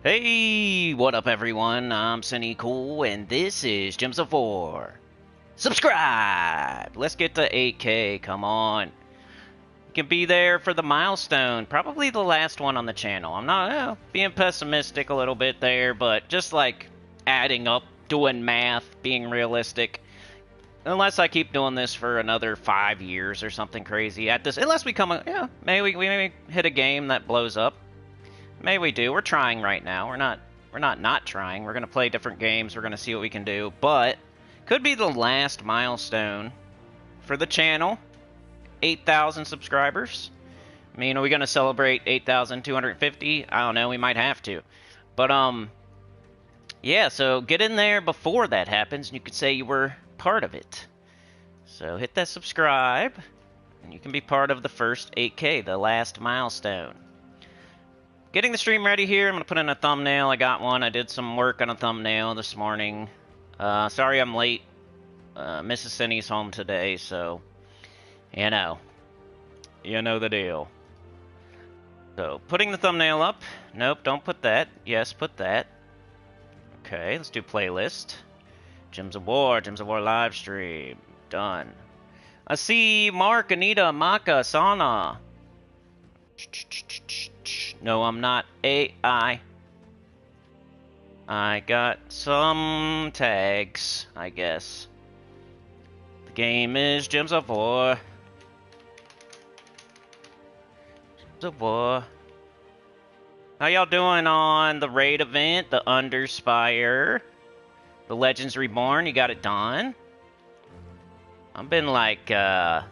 Hey, what up everyone? I'm Sinnycool, and this is Gems of War. Subscribe! Let's get to 8K, come on. You can be there for the milestone, probably the last one on the channel. I'm not being pessimistic a little bit there, but just like adding up, doing math, being realistic. Unless I keep doing this for another 5 years or something crazy at this, unless we come, maybe we may hit a game that blows up. Maybe we do. We're trying right now. We're not trying. We're gonna play different games. We're gonna see what we can do. But could be the last milestone for the channel. 8,000 subscribers. I mean, are we gonna celebrate 8,250? I don't know. We might have to. But yeah. So get in there before that happens, and you could say you were part of it. So hit that subscribe, and you can be part of the first 8K, the last milestone. Getting the stream ready here. I'm going to put in a thumbnail. I got one. I did some work on a thumbnail this morning. Sorry I'm late. Mrs. Cinny's home today, so, you know the deal. So, putting the thumbnail up. Nope, don't put that. Yes, put that. Okay, let's do playlist. Gems of War live stream. Done. I see Mark, Anita, Maka, Sana. No, I'm not AI. I got some tags, I guess. The game is Gems of War. Gems of War. How y'all doing on the raid event, the Underspire, the Legends Reborn? You got it done? I've been like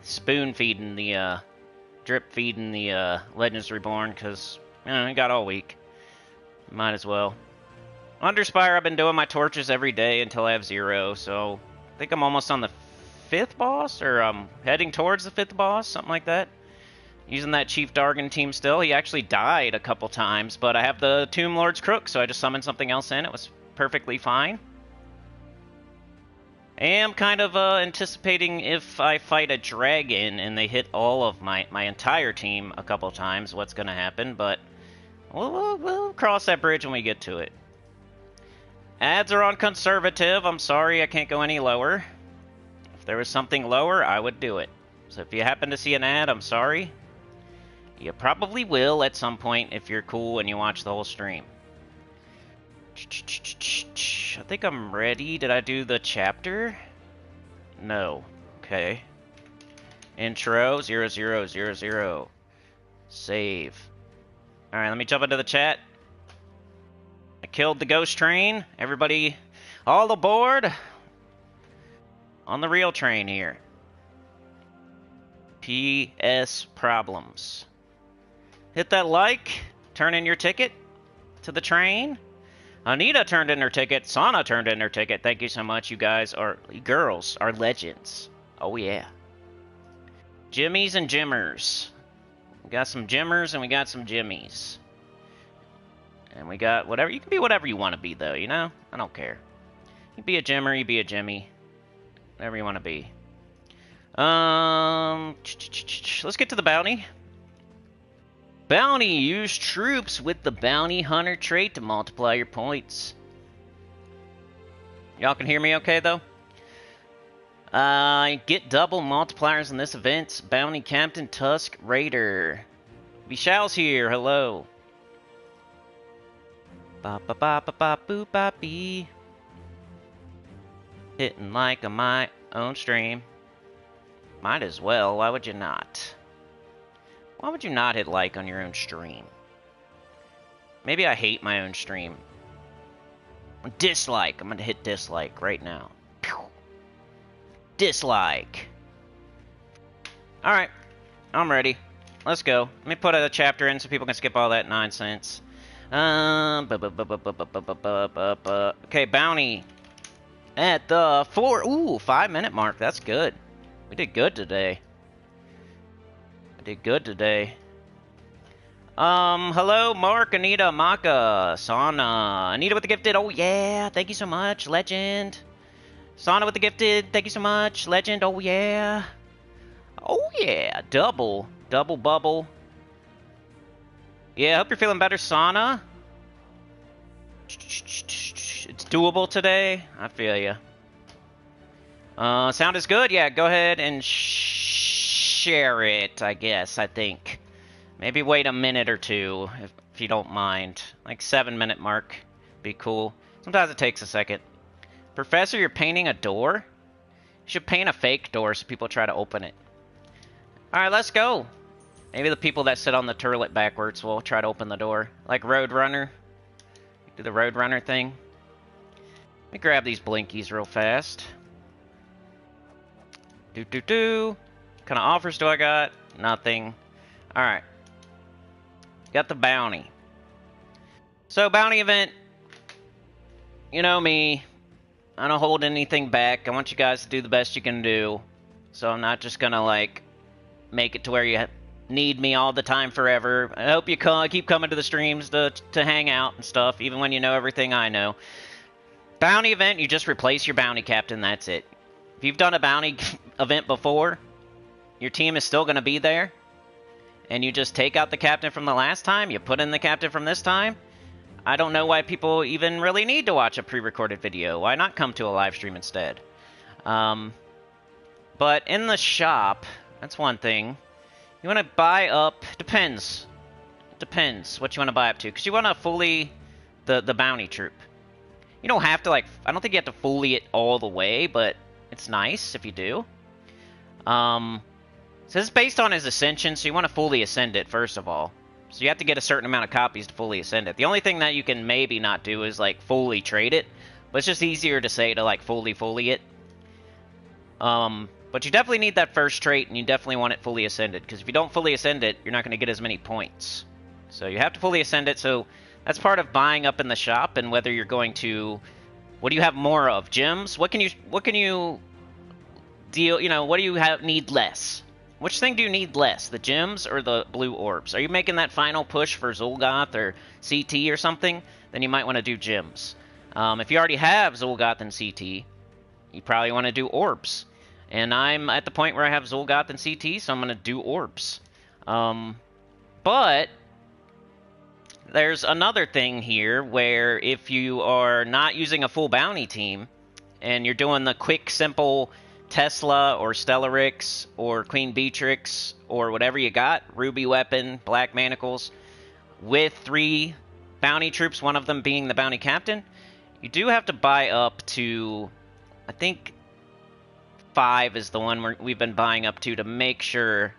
spoon feeding the drip feeding the Legends Reborn because I got all week. Might as well. Underspire, I've been doing my torches every day until I have 0, so I think I'm almost on the 5th boss, or I'm heading towards the 5th boss, something like that. Using that Chief Dargan team still. He actually died a couple times, but I have the Tomb Lord's Crook, so I just summoned something else in. It was perfectly fine. I am kind of anticipating if I fight a dragon and they hit all of my entire team a couple times, what's going to happen, but we'll cross that bridge when we get to it. Ads are on conservative. I'm sorry I can't go any lower. If there was something lower, I would do it. So if you happen to see an ad, I'm sorry. You probably will at some point if you're cool and you watch the whole stream. I think I'm ready. Did I do the chapter? No. Okay. Intro 0000. Save. Alright, let me jump into the chat. I killed the ghost train. Everybody, all aboard on the real train here. PS problems. Hit that like. Turn in your ticket to the train. Anita turned in her ticket. Sana turned in her ticket. Thank you so much. You guys are, girls are legends. Oh yeah. Jimmies and Jimmers. We got some Jimmers and we got some Jimmies. And we got whatever. You can be whatever you want to be though, you know? I don't care. You be a Jimmer, you be a Jimmy. Whatever you want to be. Let's get to the bounty. Bounty. Use troops with the bounty hunter trait to multiply your points. Y'all can hear me okay, though? Get double multipliers in this event. Bounty Captain Tusk Raider. Vishal's here. Hello. Ba ba ba ba ba boo ba bee. Hitting like on my own stream. Might as well. Why would you not? Why would you not hit like on your own stream? Maybe I hate my own stream. Dislike. I'm gonna hit dislike right now. Pew. Dislike. Alright. I'm ready. Let's go. Let me put a chapter in so people can skip all that nonsense. Okay, bounty. At the 5-minute mark. That's good. We did good today. Did good today. Hello, Mark, Anita, Maka, Sana. Anita with the gifted. Oh, yeah. Thank you so much, legend. Sana with the gifted. Thank you so much, legend. Oh, yeah. Oh, yeah. Double bubble. Yeah, I hope you're feeling better, Sana. It's doable today. I feel you. Sound is good. Yeah, go ahead and share it, I guess, I think. Maybe wait a minute or two, if you don't mind. Like 7-minute mark. Be cool. Sometimes it takes a second. Professor, you're painting a door? You should paint a fake door so people try to open it. Alright, let's go. Maybe the people that sit on the turret backwards will try to open the door. Like Roadrunner. Do the Roadrunner thing. Let me grab these blinkies real fast. What kind of offers do I got? Nothing. Alright. Got the bounty. So, bounty event. You know me. I don't hold anything back. I want you guys to do the best you can do. So I'm not just gonna, like, make it to where you need me all the time forever. I hope you keep coming to the streams to hang out and stuff, even when you know everything I know. Bounty event, you just replace your bounty captain, that's it. If you've done a bounty event before, your team is still going to be there, and you just take out the captain from the last time, you put in the captain from this time. I don't know why people even really need to watch a pre-recorded video. Why not come to a live stream instead? But in the shop, that's one thing. You want to buy up... Depends. Depends what you want to buy up to. Because you want to fully... The bounty troop. You don't have to, like... I don't think you have to fully it all the way, but it's nice if you do. So this is based on his ascension, so you want to fully ascend it, first of all. So you have to get a certain amount of copies to fully ascend it. The only thing that you can maybe not do is, like, fully trade it. But it's just easier to say to, like, fully it. But you definitely need that first trait, and you definitely want it fully ascended. Because if you don't fully ascend it, you're not going to get as many points. So you have to fully ascend it, so that's part of buying up in the shop, and whether you're going to... What do you have more of? Gems? What can you deal... You know, what do you need less? Which thing do you need less? The gems or the blue orbs? Are you making that final push for Zul'Goth or CT or something? Then you might want to do gems. If you already have Zul'Goth and CT, you probably want to do orbs. And I'm at the point where I have Zul'Goth and CT, so I'm going to do orbs. But there's another thing here where if you are not using a full bounty team and you're doing the quick, simple Tesla or Stellarix or Queen Beatrix or whatever you got, Ruby Weapon, Black Manacles, with 3 bounty troops, one of them being the bounty captain, you do have to buy up to, I think 5 is the one we've been buying up to make sure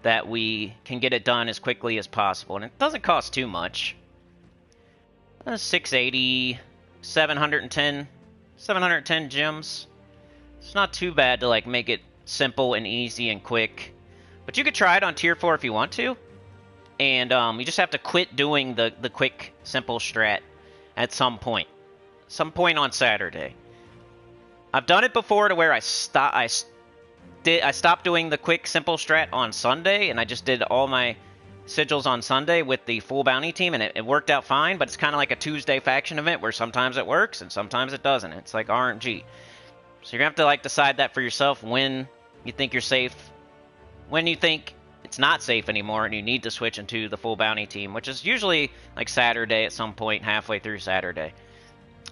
that we can get it done as quickly as possible. And it doesn't cost too much. 680, 710 gems. It's not too bad to, like, make it simple and easy and quick. But you could try it on tier 4 if you want to. And you just have to quit doing the quick, simple strat at some point. Some point on Saturday. I've done it before to where I stopped doing the quick, simple strat on Sunday, and I just did all my sigils on Sunday with the full bounty team, and it worked out fine, but it's kind of like a Tuesday faction event where sometimes it works and sometimes it doesn't. It's like RNG. So you're going to have to, like, decide that for yourself when you think you're safe, when you think it's not safe anymore and you need to switch into the full bounty team, which is usually, like, Saturday at some point, halfway through Saturday.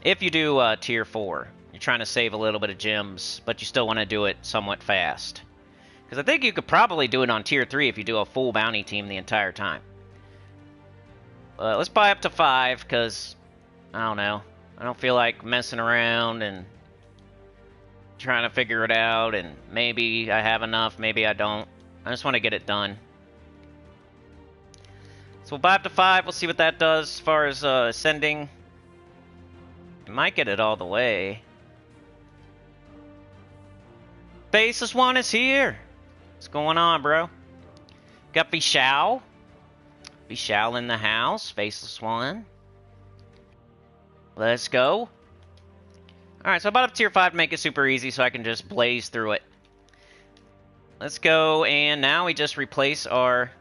If you do tier 4. You're trying to save a little bit of gems, but you still want to do it somewhat fast. Because I think you could probably do it on tier 3 if you do a full bounty team the entire time. Let's buy up to 5, because, I don't know. I don't feel like messing around and trying to figure it out, and maybe I have enough, maybe I don't. I just want to get it done. So we'll buy up to 5, we'll see what that does as far as ascending. You might get it all the way. Basis 1 is here. What's going on, bro? Got Bishao. Bishao in the house. Faceless 1. Let's go. Alright, so I bought up tier 5 to make it super easy so I can just blaze through it. Let's go, and now we just replace our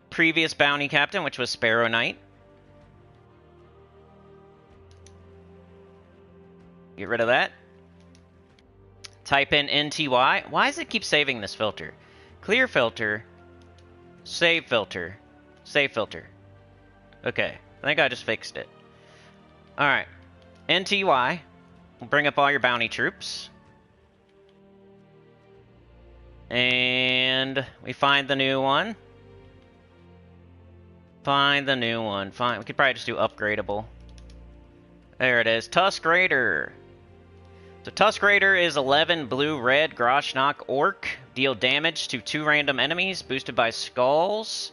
previous bounty captain, which was Sparrow Knight. Get rid of that. Type in NTY. Why does it keep saving this filter? Clear filter. Save filter. Save filter. Okay. I think I just fixed it. Alright. NTY. We'll bring up all your bounty troops. And we find the new one. Find the new one. Fine. We could probably just do upgradable. There it is. Tusk Raider. So Tusk Raider is 11 blue-red Groshnock Orc. Deal damage to 2 random enemies, boosted by skulls.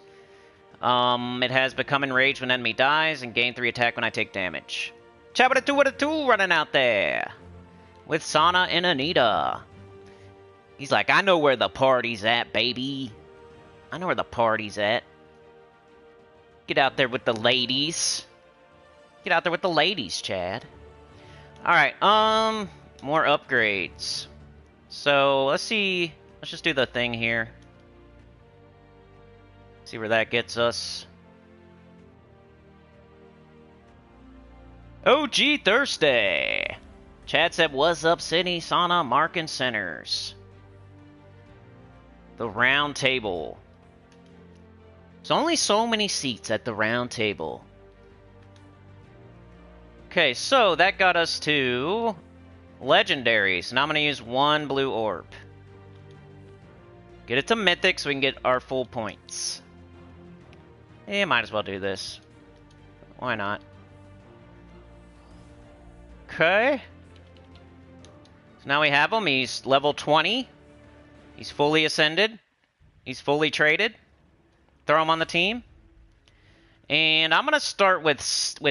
It has become enraged when enemy dies, and gain 3 attack when I take damage. Chabba-da-two with a tool running out there. With Sana and Anita. He's like, I know where the party's at, baby. I know where the party's at. Get out there with the ladies. Get out there with the ladies, Chad. Alright, more upgrades. So, let's see. Let's just do the thing here. See where that gets us. OG Thursday. Chad said, what's up, Sydney, Sana, Mark, and Centers. The round table. There's only so many seats at the round table. Okay, so that got us to legendaries. Now I'm going to use 1 blue orb. Get it to mythic so we can get our full points. Yeah, might as well do this. Why not? Okay. So now we have him. He's level 20. He's fully ascended. He's fully traded. Throw him on the team. And I'm going to start with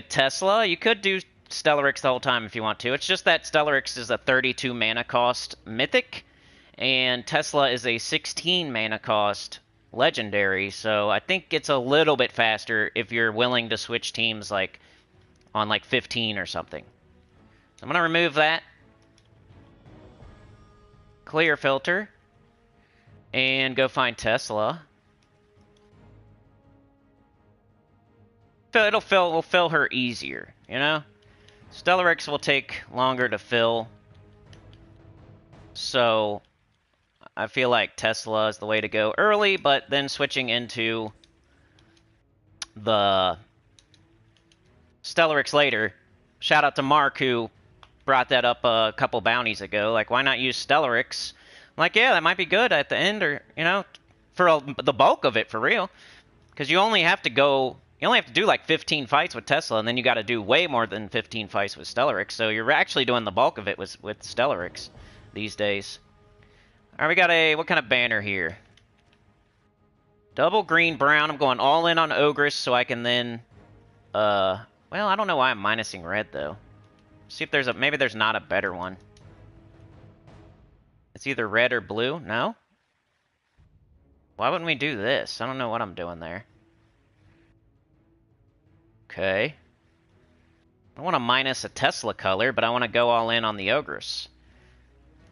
Tesla. You could do Stellarix the whole time if you want to. It's just that Stellarix is a 32 mana cost mythic. And Tesla is a 16 mana cost legendary. So I think it's a little bit faster if you're willing to switch teams like on like 15 or something. So I'm going to remove that. Clear filter. And go find Tesla. We'll fill her easier, you know? Stellarix will take longer to fill. So, I feel like Tesla is the way to go early, but then switching into the Stellarix later. Shout out to Mark, who brought that up a couple bounties ago. Like, why not use Stellarix? I'm like, yeah, that might be good at the end, or, you know, for the bulk of it, for real. Because you only have to do like 15 fights with Tesla, and then you got to do way more than 15 fights with Stellarix. So you're actually doing the bulk of it with Stellarix these days. All right, we got what kind of banner here? Double green, brown. I'm going all in on Ogress so I can then, well, I don't know why I'm minusing red, though. See if there's maybe there's not a better one. It's either red or blue. No? Why wouldn't we do this? I don't know what I'm doing there. Okay. I want to minus a Tesla color, but I want to go all in on the Ogress.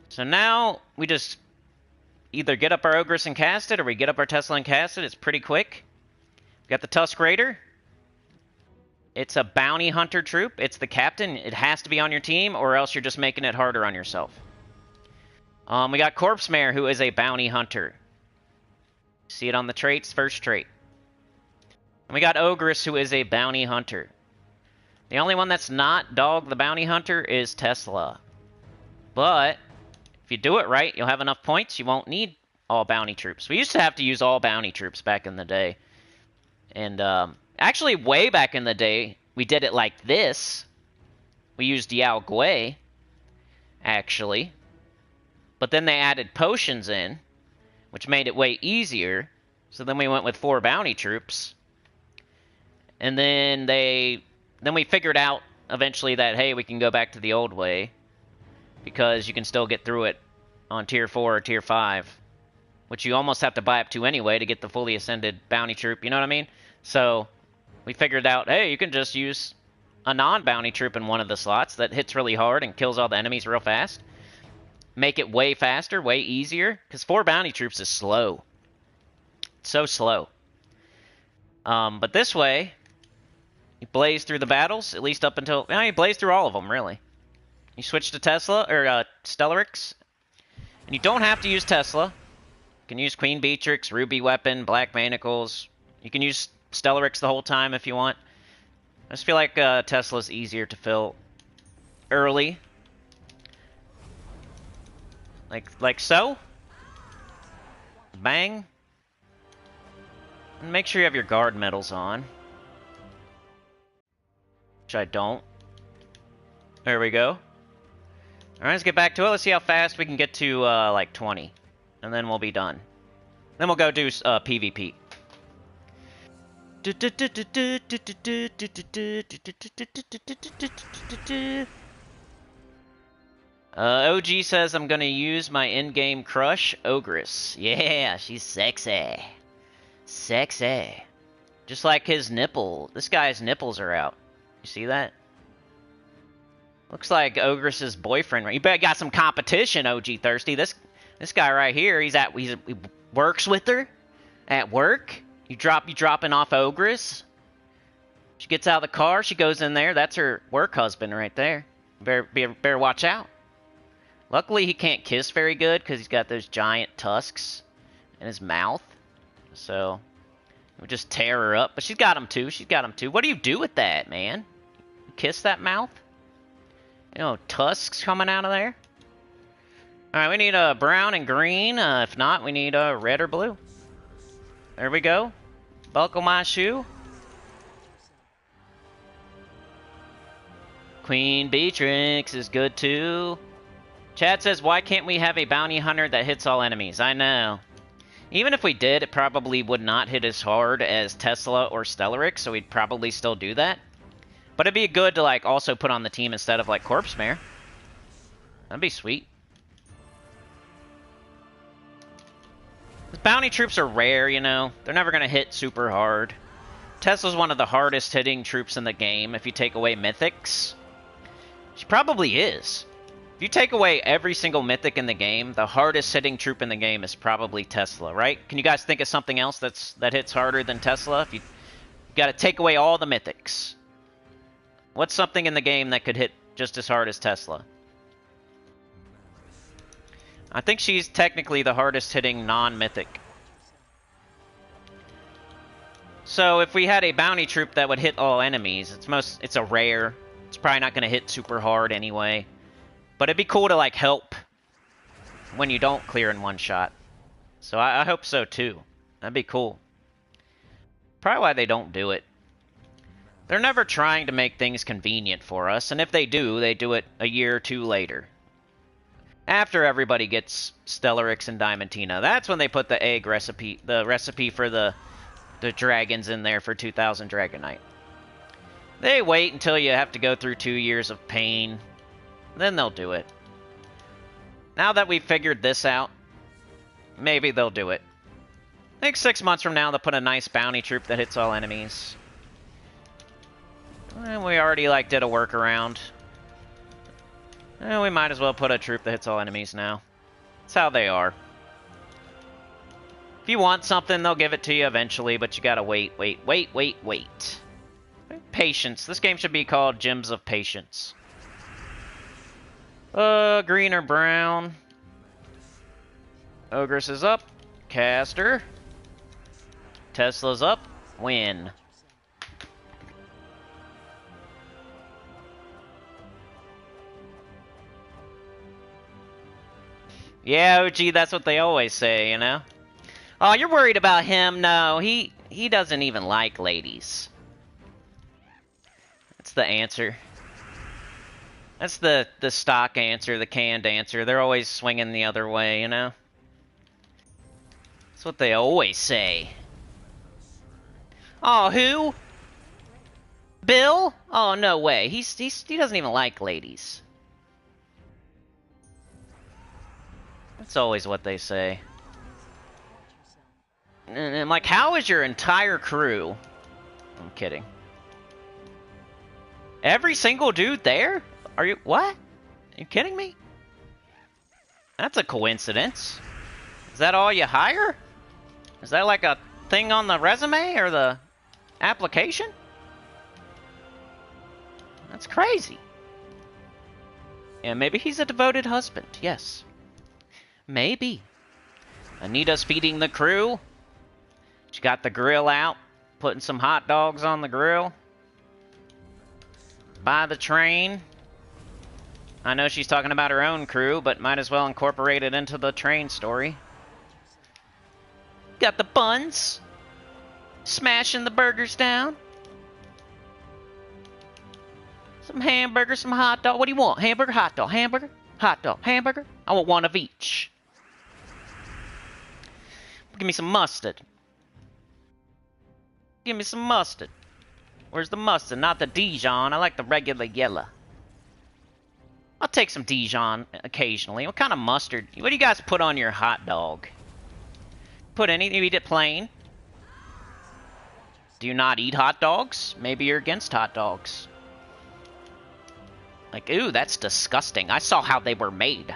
So now we just either get up our Ogress and cast it, or we get up our Tesla and cast it. It's pretty quick. We got the Tusk Raider. It's a bounty hunter troop. It's the captain. It has to be on your team, or else you're just making it harder on yourself. We got Corpse Mare, who is a bounty hunter. See it on the traits, first trait. And we got Ogress, who is a bounty hunter. The only one that's not Dog the Bounty Hunter is Tesla. But if you do it right, you'll have enough points. You won't need all bounty troops. We used to have to use all bounty troops back in the day. And actually, way back in the day, we did it like this. We used Yao Gui, actually. But then they added potions in, which made it way easier. So then we went with 4 bounty troops. And then we figured out eventually that, hey, we can go back to the old way. Because you can still get through it on Tier 4 or Tier 5. Which you almost have to buy up to anyway to get the fully ascended bounty troop, you know what I mean? So we figured out, hey, you can just use a non-bounty troop in one of the slots that hits really hard and kills all the enemies real fast. Make it way faster, way easier. Because 4 bounty troops is slow. It's so slow. But this way, you blaze through the battles, at least up until... you blaze through all of them, really. You switch to Tesla, or Stellarix. And you don't have to use Tesla. You can use Queen Beatrix, Ruby Weapon, Black Manacles. You can use Stellarix the whole time if you want. I just feel like Tesla's easier to fill early. Like so. Bang. And make sure you have your guard medals on. Which I don't. There we go. Alright, let's get back to it. Let's see how fast we can get to, like, 20. And then we'll be done. Then we'll go do, PvP. OG says I'm gonna use my in-game crush, Ogress. Yeah, she's sexy. Sexy. Just like his nipple. This guy's nipples are out. You see that? Looks like Ogress's boyfriend. You bet got some competition, OG Thirsty. This guy right here, he works with her at work. You dropping off Ogress. She gets out of the car, she goes in there. That's her work husband right there. Better watch out. Luckily, he can't kiss very good because he's got those giant tusks in his mouth. So, we'll just tear her up. But she's got him too. She's got him too. What do you do with that, man? You kiss that mouth? You know, tusks coming out of there. Alright, we need a brown and green. If not, we need a red or blue. There we go. Buckle my shoe. Queen Beatrix is good too. Chad says, why can't we have a bounty hunter that hits all enemies? I know. Even if we did, it probably would not hit as hard as Tesla or Stellarix, so we'd probably still do that. But it'd be good to, like, also put on the team instead of, like, Corpse Mare. That'd be sweet. The bounty troops are rare, you know. They're never going to hit super hard. Tesla's one of the hardest hitting troops in the game if you take away mythics. She probably is. If you take away every single mythic in the game, the hardest hitting troop in the game is probably Tesla, right? Can you guys think of something else that hits harder than Tesla? If you got to take away all the mythics. What's something in the game that could hit just as hard as Tesla? I think she's technically the hardest hitting non-mythic. So if we had a bounty troop that would hit all enemies, it's a rare. It's probably not going to hit super hard anyway. But it'd be cool to, like, help when you don't clear in one shot. So I hope so too. That'd be cool. Probably why they don't do it. They're never trying to make things convenient for us, and if they do it a year or two later. After everybody gets Stellarix and Diamantina, that's when they put the egg recipe, the recipe for the dragons in there for 2000 Dragonite. They wait until you have to go through 2 years of pain, then they'll do it. Now that we've figured this out, maybe they'll do it. I think 6 months from now they'll put a nice bounty troop that hits all enemies. And we already, like, did a workaround. We might as well put a troop that hits all enemies now. That's how they are. If you want something, they'll give it to you eventually, but you gotta wait. Patience. This game should be called Gems of Patience. Green or brown. Ogress is up. Caster. Tesla's up. Win. Yeah, OG, that's what they always say, you know? Oh, you're worried about him? No, he doesn't even like ladies. That's the answer. That's the stock answer, the canned answer. They're always swinging the other way, you know? That's what they always say. Oh, who? Bill? Oh, no way. He doesn't even like ladies. That's always what they say. And I'm like, how is your entire crew? I'm kidding. Every single dude there? Are you... What? Are you kidding me? That's a coincidence. Is that all you hire? Is that like a thing on the resume or the application? That's crazy. Yeah, maybe he's a devoted husband. Yes. Maybe. Anita's feeding the crew. She got the grill out, putting some hot dogs on the grill. By the train. I know she's talking about her own crew, but might as well incorporate it into the train story. Got the buns. Smashing the burgers down. Some hamburgers, some hot dog. What do you want? Hamburger, hot dog, hamburger, hot dog, hamburger? I want one of each. Give me some mustard. Give me some mustard. Where's the mustard? Not the Dijon. I like the regular yellow. I'll take some Dijon occasionally. What kind of mustard? What do you guys put on your hot dog? Put anything? You eat it plain? Do you not eat hot dogs? Maybe you're against hot dogs. Like, ooh, that's disgusting. I saw how they were made.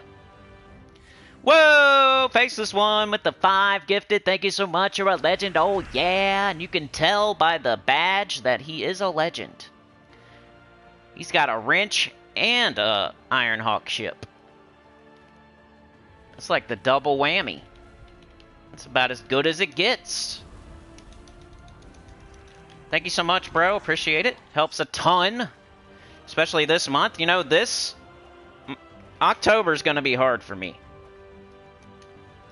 Whoa! Faceless one with the 5 gifted. Thank you so much. You're a legend. Oh, yeah. And you can tell by the badge that he is a legend. He's got a wrench and a Ironhawk ship. It's like the double whammy. It's about as good as it gets. Thank you so much, bro. Appreciate it. Helps a ton. Especially this month. You know, this October's going to be hard for me.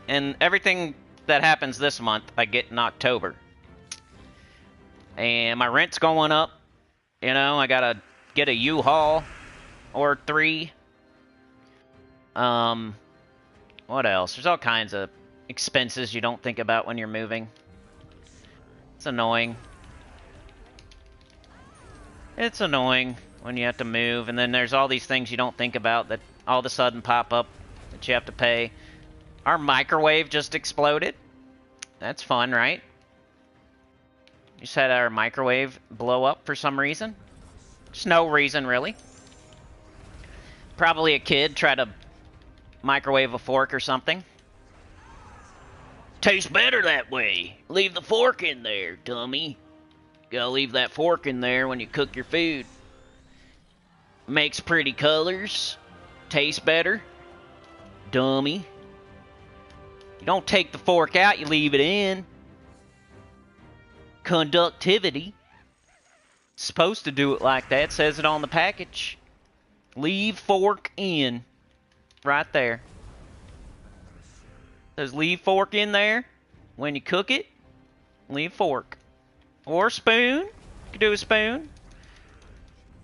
And everything that happens this month, I get in October. And my rent's going up. You know, I got to get a U-Haul or 3. What else? There's all kinds of expenses you don't think about when you're moving. It's annoying. It's annoying when you have to move, and then there's all these things you don't think about that all of a sudden pop up that you have to pay. Our microwave just exploded. That's fun, right? Just had our microwave blow up for some reason. Just no reason, really. Probably a kid tried to microwave a fork or something. Tastes better that way. Leave the fork in there, dummy. Gotta leave that fork in there when you cook your food. Makes pretty colors. Tastes better. Dummy. You don't take the fork out, you leave it in. Conductivity. It's supposed to do it like that. It says it on the package. Leave fork in. Right there. It says leave fork in there. When you cook it, leave fork. Or spoon. You can do a spoon.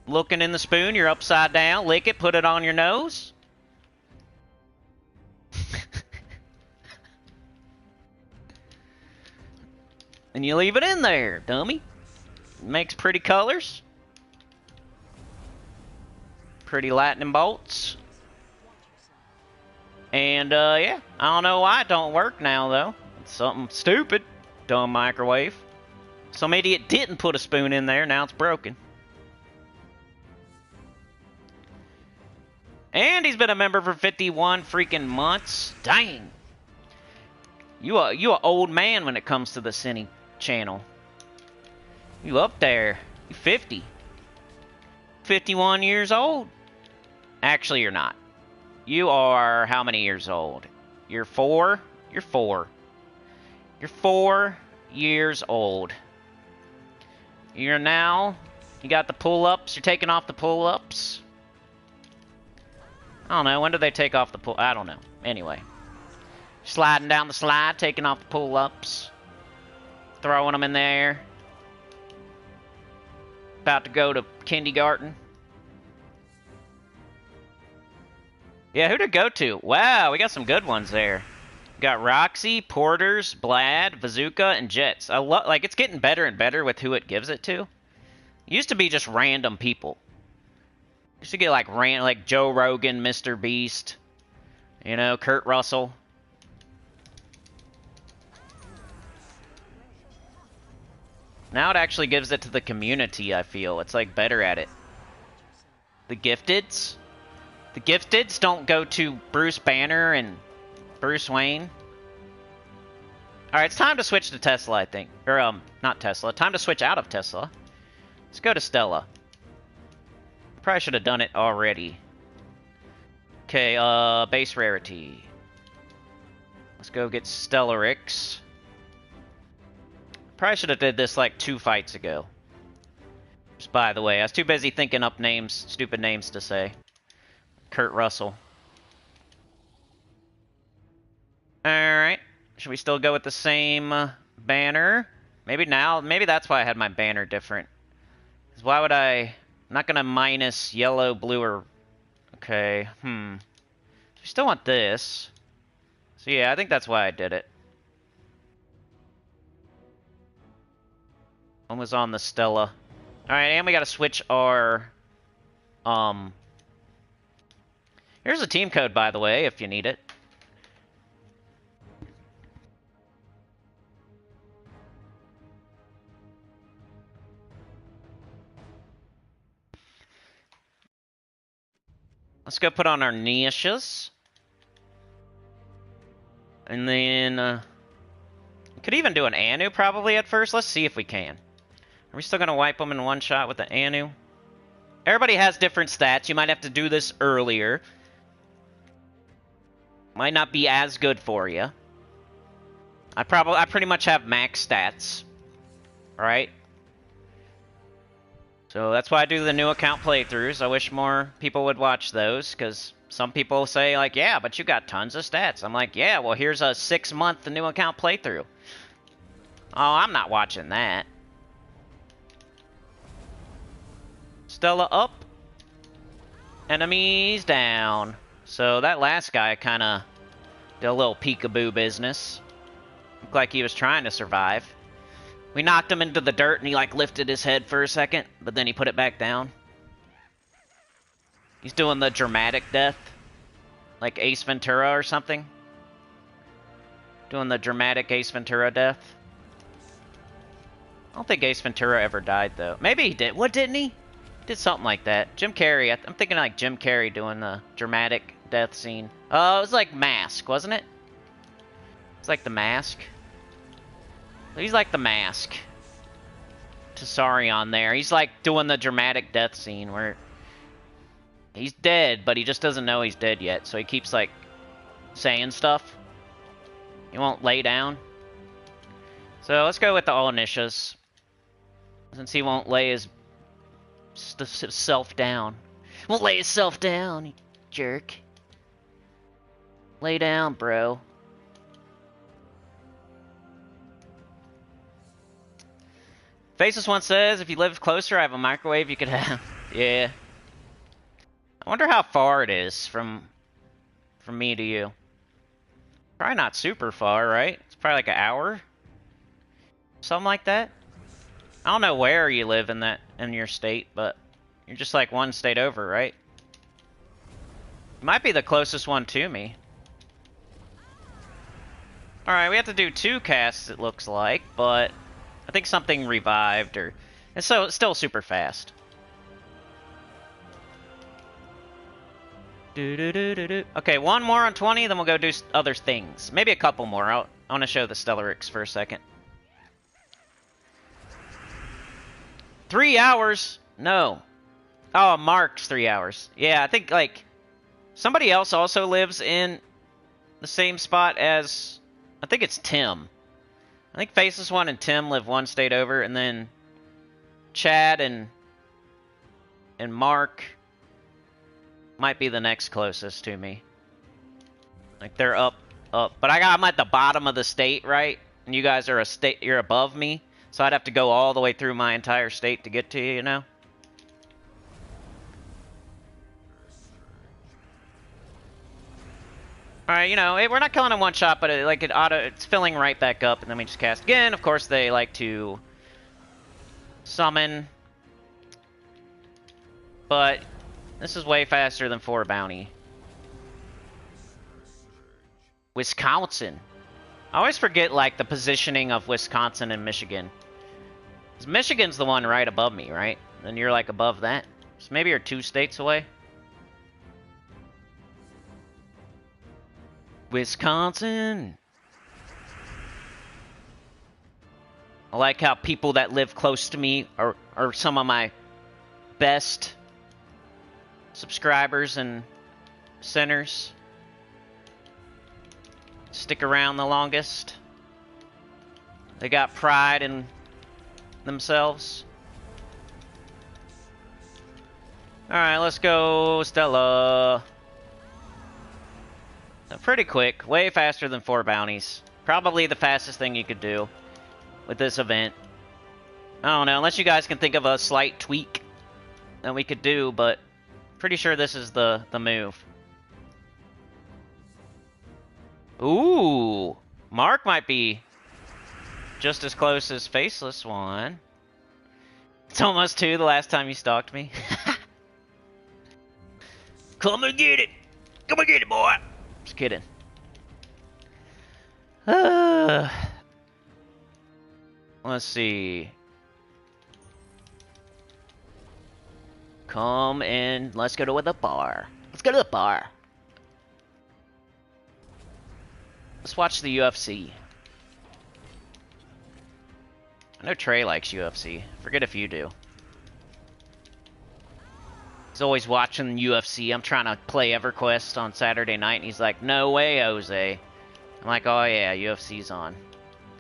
Looking in the spoon, you're upside down. Lick it, put it on your nose. And you leave it in there, dummy. Makes pretty colors. Pretty lightning bolts. And, yeah. I don't know why it don't work now, though. It's something stupid. Dumb microwave. Some idiot didn't put a spoon in there. Now it's broken. And he's been a member for 51 freaking months. Dang. You a old man when it comes to the Sinny channel. You up there. You 50. 51 years old. Actually, you're not. You are how many years old? You're 4? You're 4. You're 4 years old. You're now... You got the pull-ups. You're taking off the pull-ups. I don't know. When do they take off the pull... I don't know. Anyway. Sliding down the slide, taking off the pull-ups. Throwing them in the air. About to go to kindergarten. Yeah, who to go to? Wow, we got some good ones there. We got Roxy, Porters, Blad, Bazooka, and Jets. I love, like, it's getting better and better with who it gives it to. It used to be just random people. Used to get like Joe Rogan, Mr. Beast, you know, Kurt Russell. Now it actually gives it to the community, I feel. It's like better at it. The Gifteds? The Gifteds don't go to Bruce Banner and Bruce Wayne. Alright, it's time to switch to Tesla, I think. Or, not Tesla. Time to switch out of Tesla. Let's go to Stella. Probably should have done it already. Okay, base rarity. Let's go get Stellarix. Probably should have did this like 2 fights ago. Just by the way, I was too busy thinking up names, stupid names to say. Kurt Russell. Alright. Should we still go with the same banner? Maybe now, maybe that's why I had my banner different. Because why would I'm not gonna minus yellow, blue, or... Okay, We still want this. So yeah, I think that's why I did it. One was on the Stella. Alright, and we gotta switch our... Here's a team code, by the way, if you need it. Let's go put on our niches. And then... could even do an Anu probably at first. Let's see if we can. Are we still going to wipe them in one shot with the Anu? Everybody has different stats. You might have to do this earlier. Might not be as good for you. I pretty much have max stats. Right? So that's why I do the new account playthroughs. I wish more people would watch those, because some people say, like, yeah, but you got tons of stats. I'm like, yeah, well, here's a 6-month new account playthrough. Oh, I'm not watching that. Stella up. Enemies down. So that last guy kind of did a little peekaboo business. Looked like he was trying to survive. We knocked him into the dirt and he like lifted his head for a second, but then he put it back down. He's doing the dramatic death. Like Ace Ventura or something. Doing the dramatic Ace Ventura death. I don't think Ace Ventura ever died though. Maybe he did. What, didn't he? Did something like that. Jim Carrey. I'm thinking like Jim Carrey doing the dramatic death scene. Oh, it was like Mask, wasn't it? It's like The Mask. He's like The Mask. Tasarion there. He's like doing the dramatic death scene where he's dead, but he just doesn't know he's dead yet. So he keeps like saying stuff. He won't lay down. So let's go with the all initias. Since he won't lay his self down. Won't lay himself down, you jerk. Lay down, bro. Faceless One says, if you live closer, I have a microwave you could have. Yeah. I wonder how far it is from me to you. Probably not super far, right? It's probably like an hour? Something like that? I don't know where you live in your state, but you're just like one state over, right? Might be the closest one to me. Alright, we have to do 2 casts, it looks like, but I think something revived, or... And so, it's still super fast. Okay, one more on 20, then we'll go do other things. Maybe a couple more. I want to show the Stellarix for a second. 3 hours? No. Oh, Mark's 3 hours. Yeah, I think, like, somebody else also lives in the same spot as... I think it's Tim. I think Faceless One and Tim live one state over, and then Chad and Mark might be the next closest to me. Like, they're up. But I'm at the bottom of the state, right? And you guys are you're above me. So I'd have to go all the way through my entire state to get to you, you know? Alright, you know, we're not killing in one shot, but it's filling right back up, and then we just cast again. Of course, they like to summon. But this is way faster than 4 bounty. Wisconsin. I always forget, like, the positioning of Wisconsin and Michigan. 'Cause Michigan's the one right above me, right? And you're, like, above that. So maybe you're 2 states away. Wisconsin. I like how people that live close to me are some of my best subscribers and sinners. Stick around the longest. They got pride in themselves. Alright, let's go, Stella. Pretty quick. Way faster than 4 bounties. Probably the fastest thing you could do with this event. I don't know, unless you guys can think of a slight tweak that we could do, but pretty sure this is the move. Ooh! Mark might be just as close as Faceless One. It's almost 2 the last time you stalked me. Come and get it! Come and get it, boy! Just kidding. Let's see. Come and let's go to the bar. Let's go to the bar. Let's watch the UFC. I know Trey likes UFC. Forget if you do. He's always watching UFC. I'm trying to play EverQuest on Saturday night, and he's like, no way, Jose. I'm like, oh yeah, UFC's on.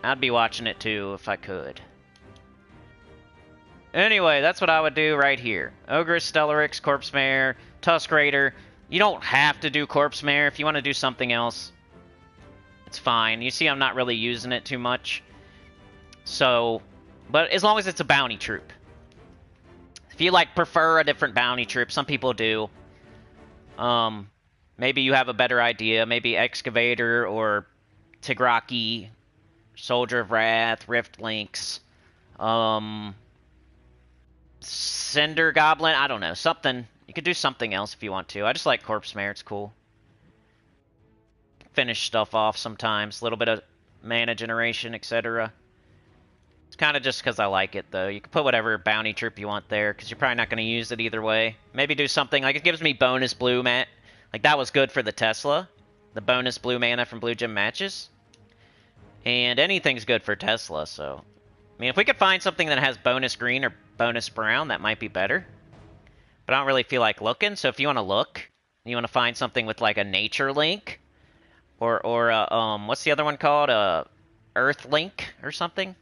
I'd be watching it too if I could. Anyway, that's what I would do right here. Ogress, Stellarix, Corpse Mare, Tusk Raider. You don't have to do Corpse Mare. If you want to do something else, it's fine. You see I'm not really using it too much. So, but as long as it's a bounty troop. If you, like, prefer a different bounty troop, some people do. Maybe you have a better idea. Maybe Excavator or Tigraki, Soldier of Wrath, Rift Lynx, Cinder Goblin. I don't know. Something. You could do something else if you want to. I just like Corpse Mare. It's cool. Finish stuff off sometimes. A little bit of mana generation, etc. It's kind of just because I like it, though. You can put whatever bounty troop you want there, because you're probably not going to use it either way. Maybe do something, like it gives me bonus blue mat. Like, that was good for the Tesla. The bonus blue mana from Blue Gem matches. And anything's good for Tesla, so... I mean, if we could find something that has bonus green or bonus brown, that might be better. But I don't really feel like looking, so if you want to look, you want to find something with, like, a nature link, or what's the other one called? Earth link or something?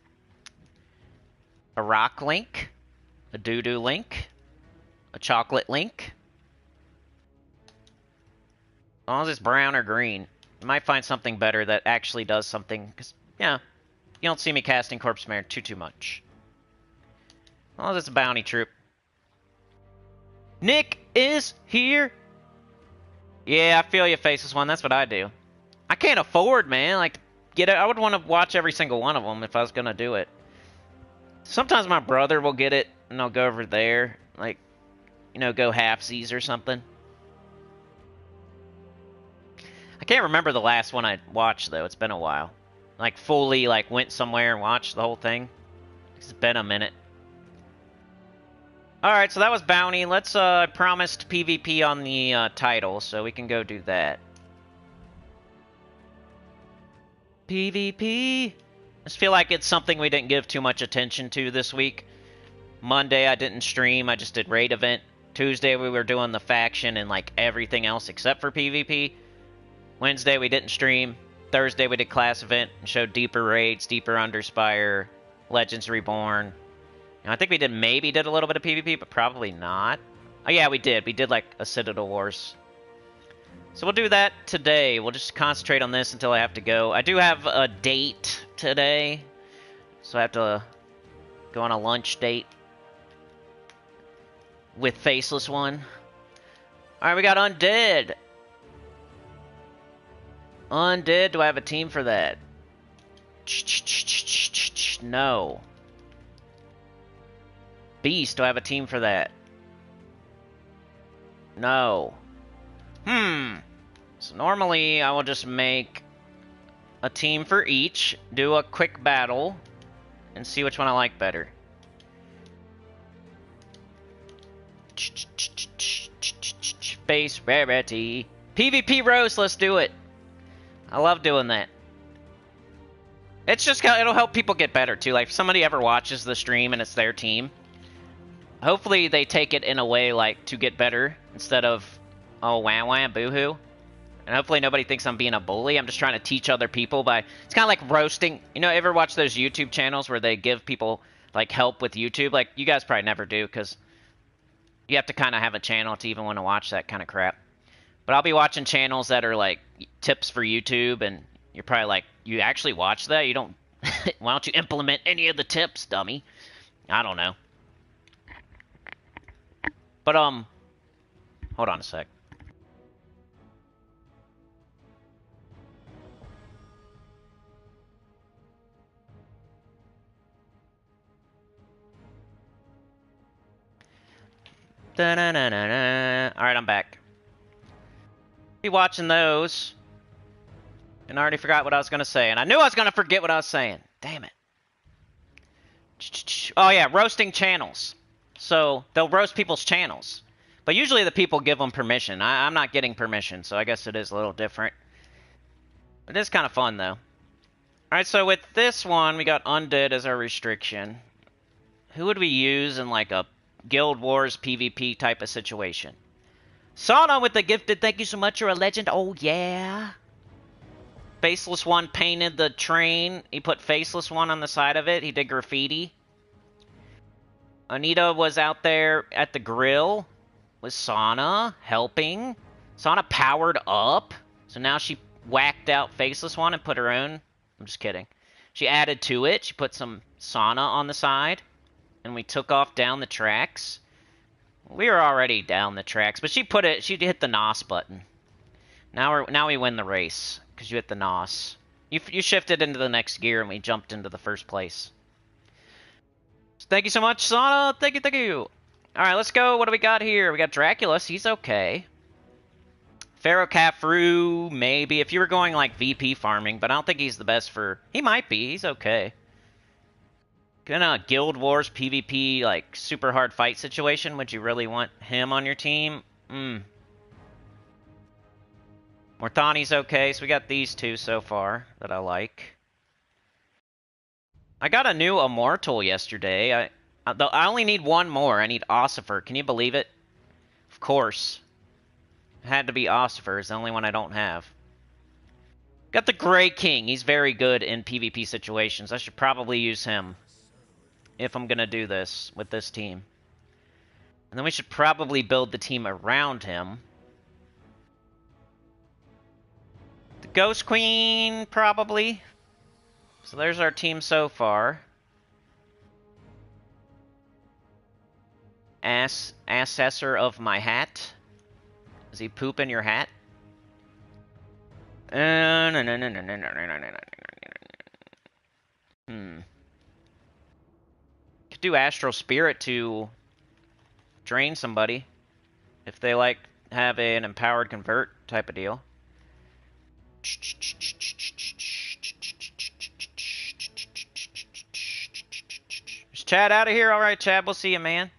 A rock link, a doo-doo link, a chocolate link. As long as it's brown or green, you might find something better that actually does something. Because, yeah, you don't see me casting Corpse Mare too much. As long as it's a bounty troop. Nick is here. Yeah, I feel you, Faceless One. That's what I do. I can't afford, man. Like, I would want to watch every single one of them if I was gonna do it. Sometimes my brother will get it, and I'll go over there, like, you know, go halfsies or something. I can't remember the last one I watched, though. It's been a while. Like, fully, like, went somewhere and watched the whole thing. It's been a minute. Alright, so that was Bounty. Let's, I promised PvP on the title, so we can go do that. PvP! I just feel like it's something we didn't give too much attention to this week. Monday I didn't stream, I just did raid event. Tuesday we were doing the faction and like everything else except for PvP. Wednesday we didn't stream. Thursday we did class event and showed deeper raids, deeper Underspire, Legends Reborn. I think we maybe did a little bit of PvP, but probably not. Oh yeah, we did. We did like a Citadel Wars. So we'll do that today. We'll just concentrate on this until I have to go. I do have a date today, so I have to go on a lunch date with Faceless One. Alright, we got Undead. Undead, do I have a team for that? No. Beast, do I have a team for that? No. So normally I will just make a team for each, do a quick battle, and see which one I like better. Base rarity. PvP roast, let's do it. I love doing that. It's just, it'll help people get better too. Like if somebody ever watches the stream and it's their team, hopefully they take it in a way like to get better instead of, oh, wah wah, boo-hoo. And hopefully nobody thinks I'm being a bully. I'm just trying to teach other people by... It's kind of like roasting. You know, ever watch those YouTube channels where they give people, like, help with YouTube? Like, you guys probably never do, because You have to kind of have a channel to even want to watch that kind of crap. But I'll be watching channels that are like tips for YouTube, and you're probably like, you actually watch that? You don't. Why don't you implement any of the tips, dummy? I don't know. But hold on a sec. Da-na-na-na-na. All right, I'm back. Be watching those, and I already forgot what I was gonna say, and I knew I was gonna forget what I was saying. Damn it. Oh yeah, roasting channels. So they'll roast people's channels, but usually the people give them permission. I'm not getting permission, so I guess it is a little different. It is kind of fun though. All right, so with this one, we got undead as our restriction. Who would we use in like a Guild Wars PvP type of situation? Sauna with the gifted, thank you so much, you're a legend. Oh yeah. Faceless One painted the train. He put Faceless One on the side of it. He did graffiti. Anita was out there at the grill with Sauna, helping. Sauna powered up. So now she whacked out Faceless One and put her own. I'm just kidding. She added to it. She put some Sauna on the side. And we took off down the tracks. We were already down the tracks, but she hit the NOS button. Now we win the race, because you hit the NOS. You shifted into the next gear, and we jumped into the first place. So thank you so much, Sana. Thank you. Alright, let's go. What do we got here? We got Draculus. He's okay. Pharaoh Cafru, maybe. If you were going, like, VP farming, but I don't think he's the best for... He might be. He's okay. In a Guild Wars PvP, like, super hard fight situation, would you really want him on your team? Morthani's okay, so we got these two so far that I like. I got a new Immortal yesterday. I only need one more. I need Ossifer. Can you believe it? Of course. It had to be Ossifer. It's the only one I don't have. Got the Grey King. He's very good in PvP situations. I should probably use him if I'm going to do this with this team. And then we should probably build the team around him. The Ghost Queen, probably. So there's our team so far. Assessor of my hat. Does he poop in your hat? Could do Astral Spirit to drain somebody. If they, like, have an empowered convert type of deal. Is Chad out of here? Alright, Chad, we'll see you, man.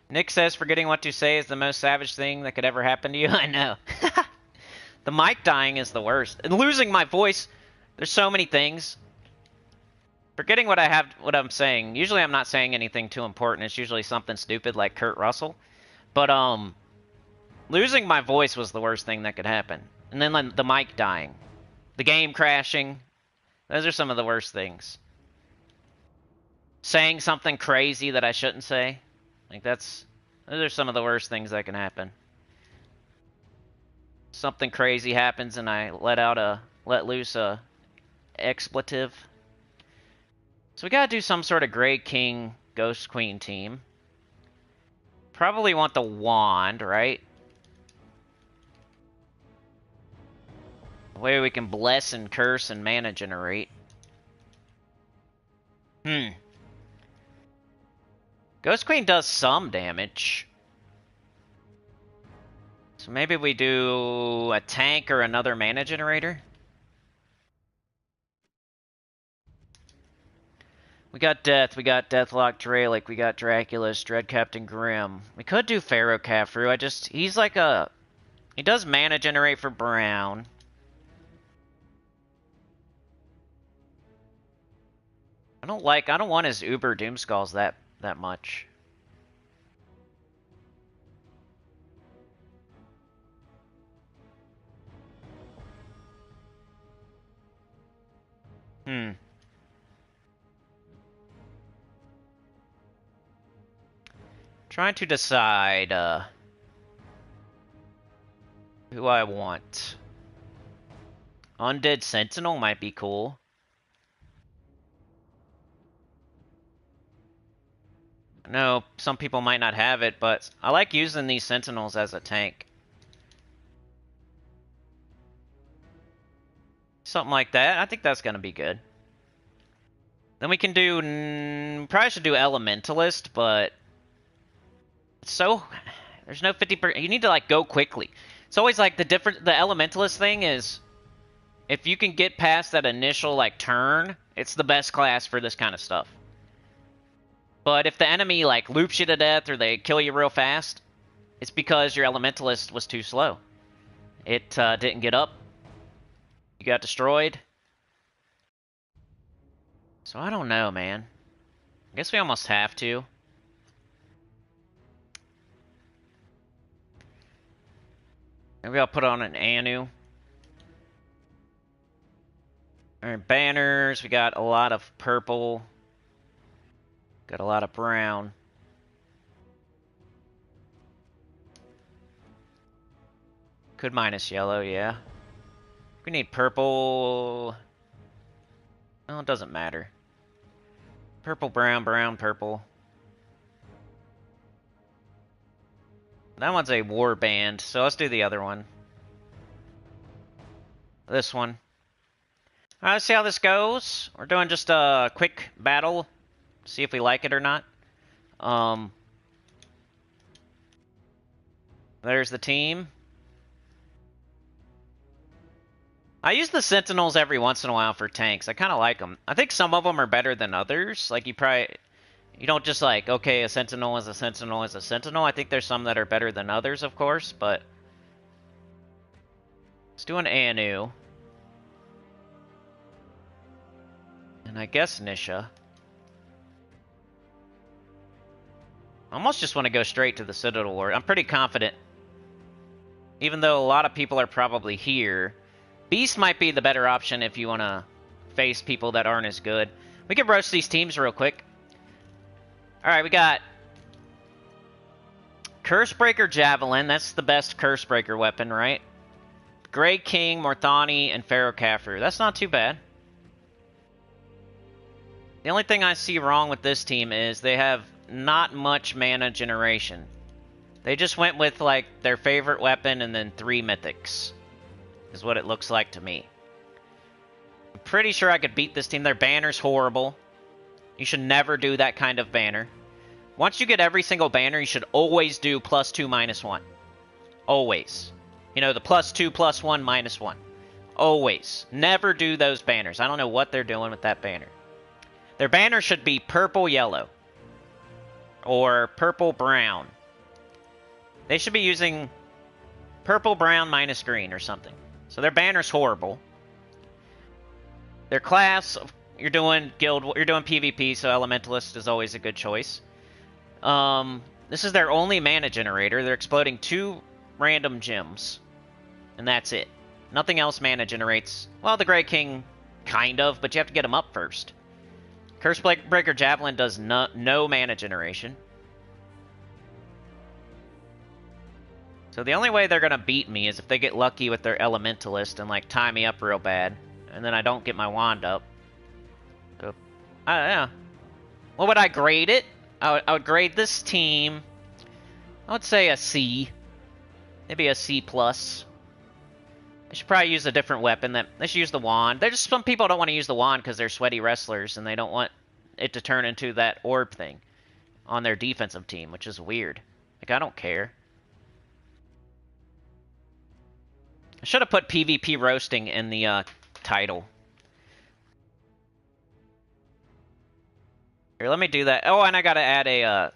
Nick says forgetting what to say is the most savage thing that could ever happen to you. I know. The mic dying is the worst. And losing my voice. There's so many things. Forgetting what I'm saying. Usually I'm not saying anything too important. It's usually something stupid like Kurt Russell. But, losing my voice was the worst thing that could happen. And then like, the mic dying. The game crashing. Those are some of the worst things. Saying something crazy that I shouldn't say. Like, those are some of the worst things that can happen. Something crazy happens and I let loose a expletive. So we gotta do some sort of Grey King Ghost Queen team. Probably want the wand, right? The way we can bless and curse and mana generate. Ghost Queen does some damage. So maybe we do a tank or another mana generator. We got Death, we got Deathlock Dralic, we got Draculus, Dread Captain Grimm. We could do Pharaoh Cafru. He's like he does mana generate for brown. I don't want his Uber Doomskulls that much. Trying to decide who I want. Undead Sentinel might be cool. I know some people might not have it, but I like using these Sentinels as a tank. Something like that. I think that's going to be good. Then we can do... probably should do Elementalist, but... so... there's no 50%... you need to, like, go quickly. It's always, like, the Elementalist thing is... if you can get past that initial, like, turn, it's the best class for this kind of stuff. But if the enemy, like, loops you to death or they kill you real fast, it's because your Elementalist was too slow. It didn't get up. You got destroyed. So I don't know, man. I guess we almost have to. Maybe I'll put on an Anu. Alright, banners. We got a lot of purple. Got a lot of brown. Could minus yellow, yeah. We need purple. Oh, it doesn't matter. Purple, brown, brown, purple. That one's a war band, so let's do the other one. This one. Alright, let's see how this goes. We're doing just a quick battle. See if we like it or not. There's the team. I use the Sentinels every once in a while for tanks. I kind of like them. I think some of them are better than others. Like, you don't just like, okay, a Sentinel is a Sentinel is a Sentinel. I think there's some that are better than others, of course, but... let's do an Anu. And I guess Nisha. I almost just want to go straight to the Citadel Lord. I'm pretty confident. Even though a lot of people are probably here... Beast might be the better option if you want to face people that aren't as good. We can roast these teams real quick. Alright, we got... Cursebreaker Javelin. That's the best Cursebreaker weapon, right? Grey King, Morthani, and Pharaoh Khafre. That's not too bad. The only thing I see wrong with this team is they have not much mana generation. They just went with, like, their favorite weapon and then 3 mythics. Is what it looks like to me. I'm pretty sure I could beat this team. Their banner's horrible. You should never do that kind of banner. Once you get every single banner, you should always do +2, -1. Always. You know, the +2, +1, -1. Always. Never do those banners. I don't know what they're doing with that banner. Their banner should be purple, yellow. Or purple, brown. They should be using purple, brown, -green or something. So their banner's horrible. Their class, you're doing PvP, so Elementalist is always a good choice. This is their only mana generator. They're exploding 2 random gems. And that's it. Nothing else mana generates. Well, the Grey King, kind of, but you have to get him up first. Cursebreaker Javelin does no mana generation. So the only way they're going to beat me is if they get lucky with their Elementalist and, like, tie me up real bad. And then I don't get my wand up. So, yeah. What would I grade it? I would grade this team... I would say a C. Maybe a C+. They should probably use a different weapon. They should use the wand. Some people don't want to use the wand because they're sweaty wrestlers and they don't want it to turn into that orb thing on their defensive team, which is weird. Like, I don't care. I should have put PvP roasting in the title. Here, let me do that. Oh, and I gotta add a...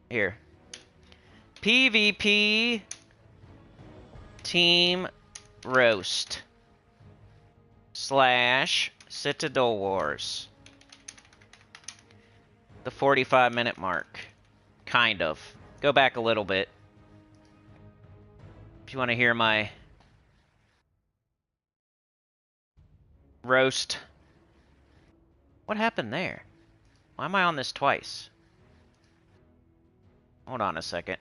here. PvP team roast / Citadel Wars. The 45-minute mark. Kind of. Go back a little bit. If you want to hear my roast. What happened there? Why am I on this twice? Hold on a second.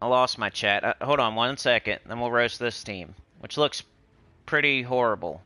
I lost my chat. Hold on 1 second, then we'll roast this team, which looks pretty horrible.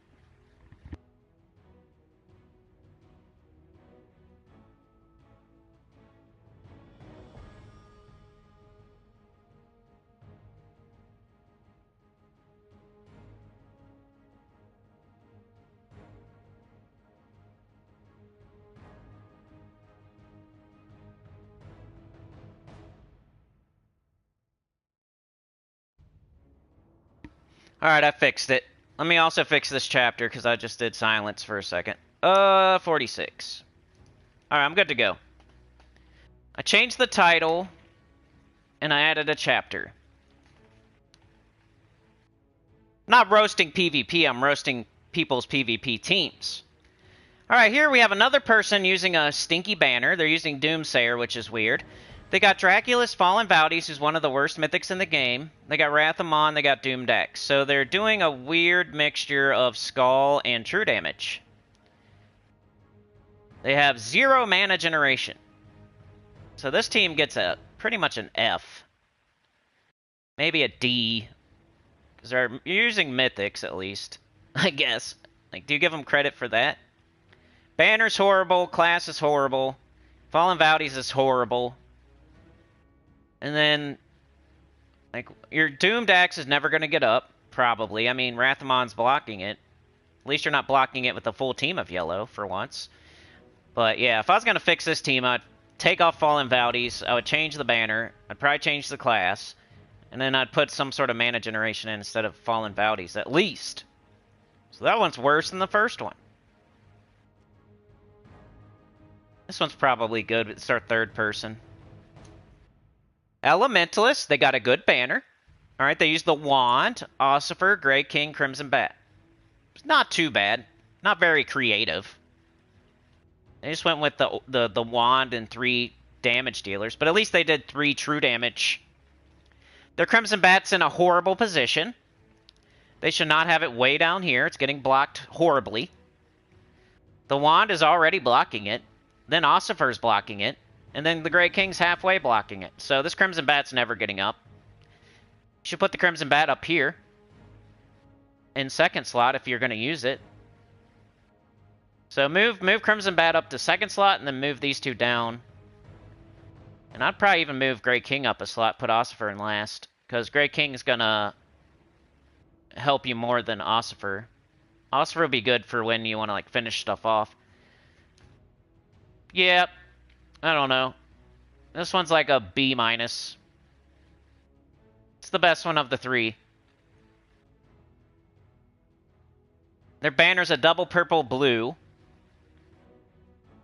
Alright, I fixed it. Let me also fix this chapter, because I just did silence for a second. 46. Alright, I'm good to go. I changed the title, and I added a chapter. I'm not roasting PvP, I'm roasting people's PvP teams. Alright, here we have another person using a stinky banner. They're using Doomsayer, which is weird. They got Dracula's Fallen Valdis, who's one of the worst mythics in the game. They got Wrath Amon, they got Doom Dex. So they're doing a weird mixture of Skull and True Damage. They have 0 mana generation. So this team gets pretty much an F. Maybe a D. Because they're using mythics, at least. I guess. Like, do you give them credit for that? Banner's horrible, class is horrible, Fallen Valdis is horrible. And then, like, your Doomed Axe is never going to get up, probably. I mean, Rathamon's blocking it. At least you're not blocking it with a full team of yellow, for once. But yeah, if I was going to fix this team, I'd take off Fallen Valdis, I would change the banner, I'd probably change the class, and then I'd put some sort of mana generation in instead of Fallen Valdis, at least. So that one's worse than the first one. This one's probably good. It's our third person. Elementalist, they got a good banner. Alright, they used the Wand, Ossifer, Grey King, Crimson Bat. It's not too bad. Not very creative. They just went with the Wand and 3 damage dealers, but at least they did 3 true damage. Their Crimson Bat's in a horrible position. They should not have it way down here. It's getting blocked horribly. The Wand is already blocking it. Then Ossifer's blocking it. And then the Grey King's halfway blocking it. So this Crimson Bat's never getting up. You should put the Crimson Bat up here. In second slot if you're going to use it. So move Crimson Bat up to second slot and then move these 2 down. And I'd probably even move Grey King up a slot, put Ossifer in last. Because Grey King's going to help you more than Ossifer. Ossifer will be good for when you want to like finish stuff off. Yeah, I don't know. This one's like a B-. It's the best one of the 3. Their banner's a double purple blue,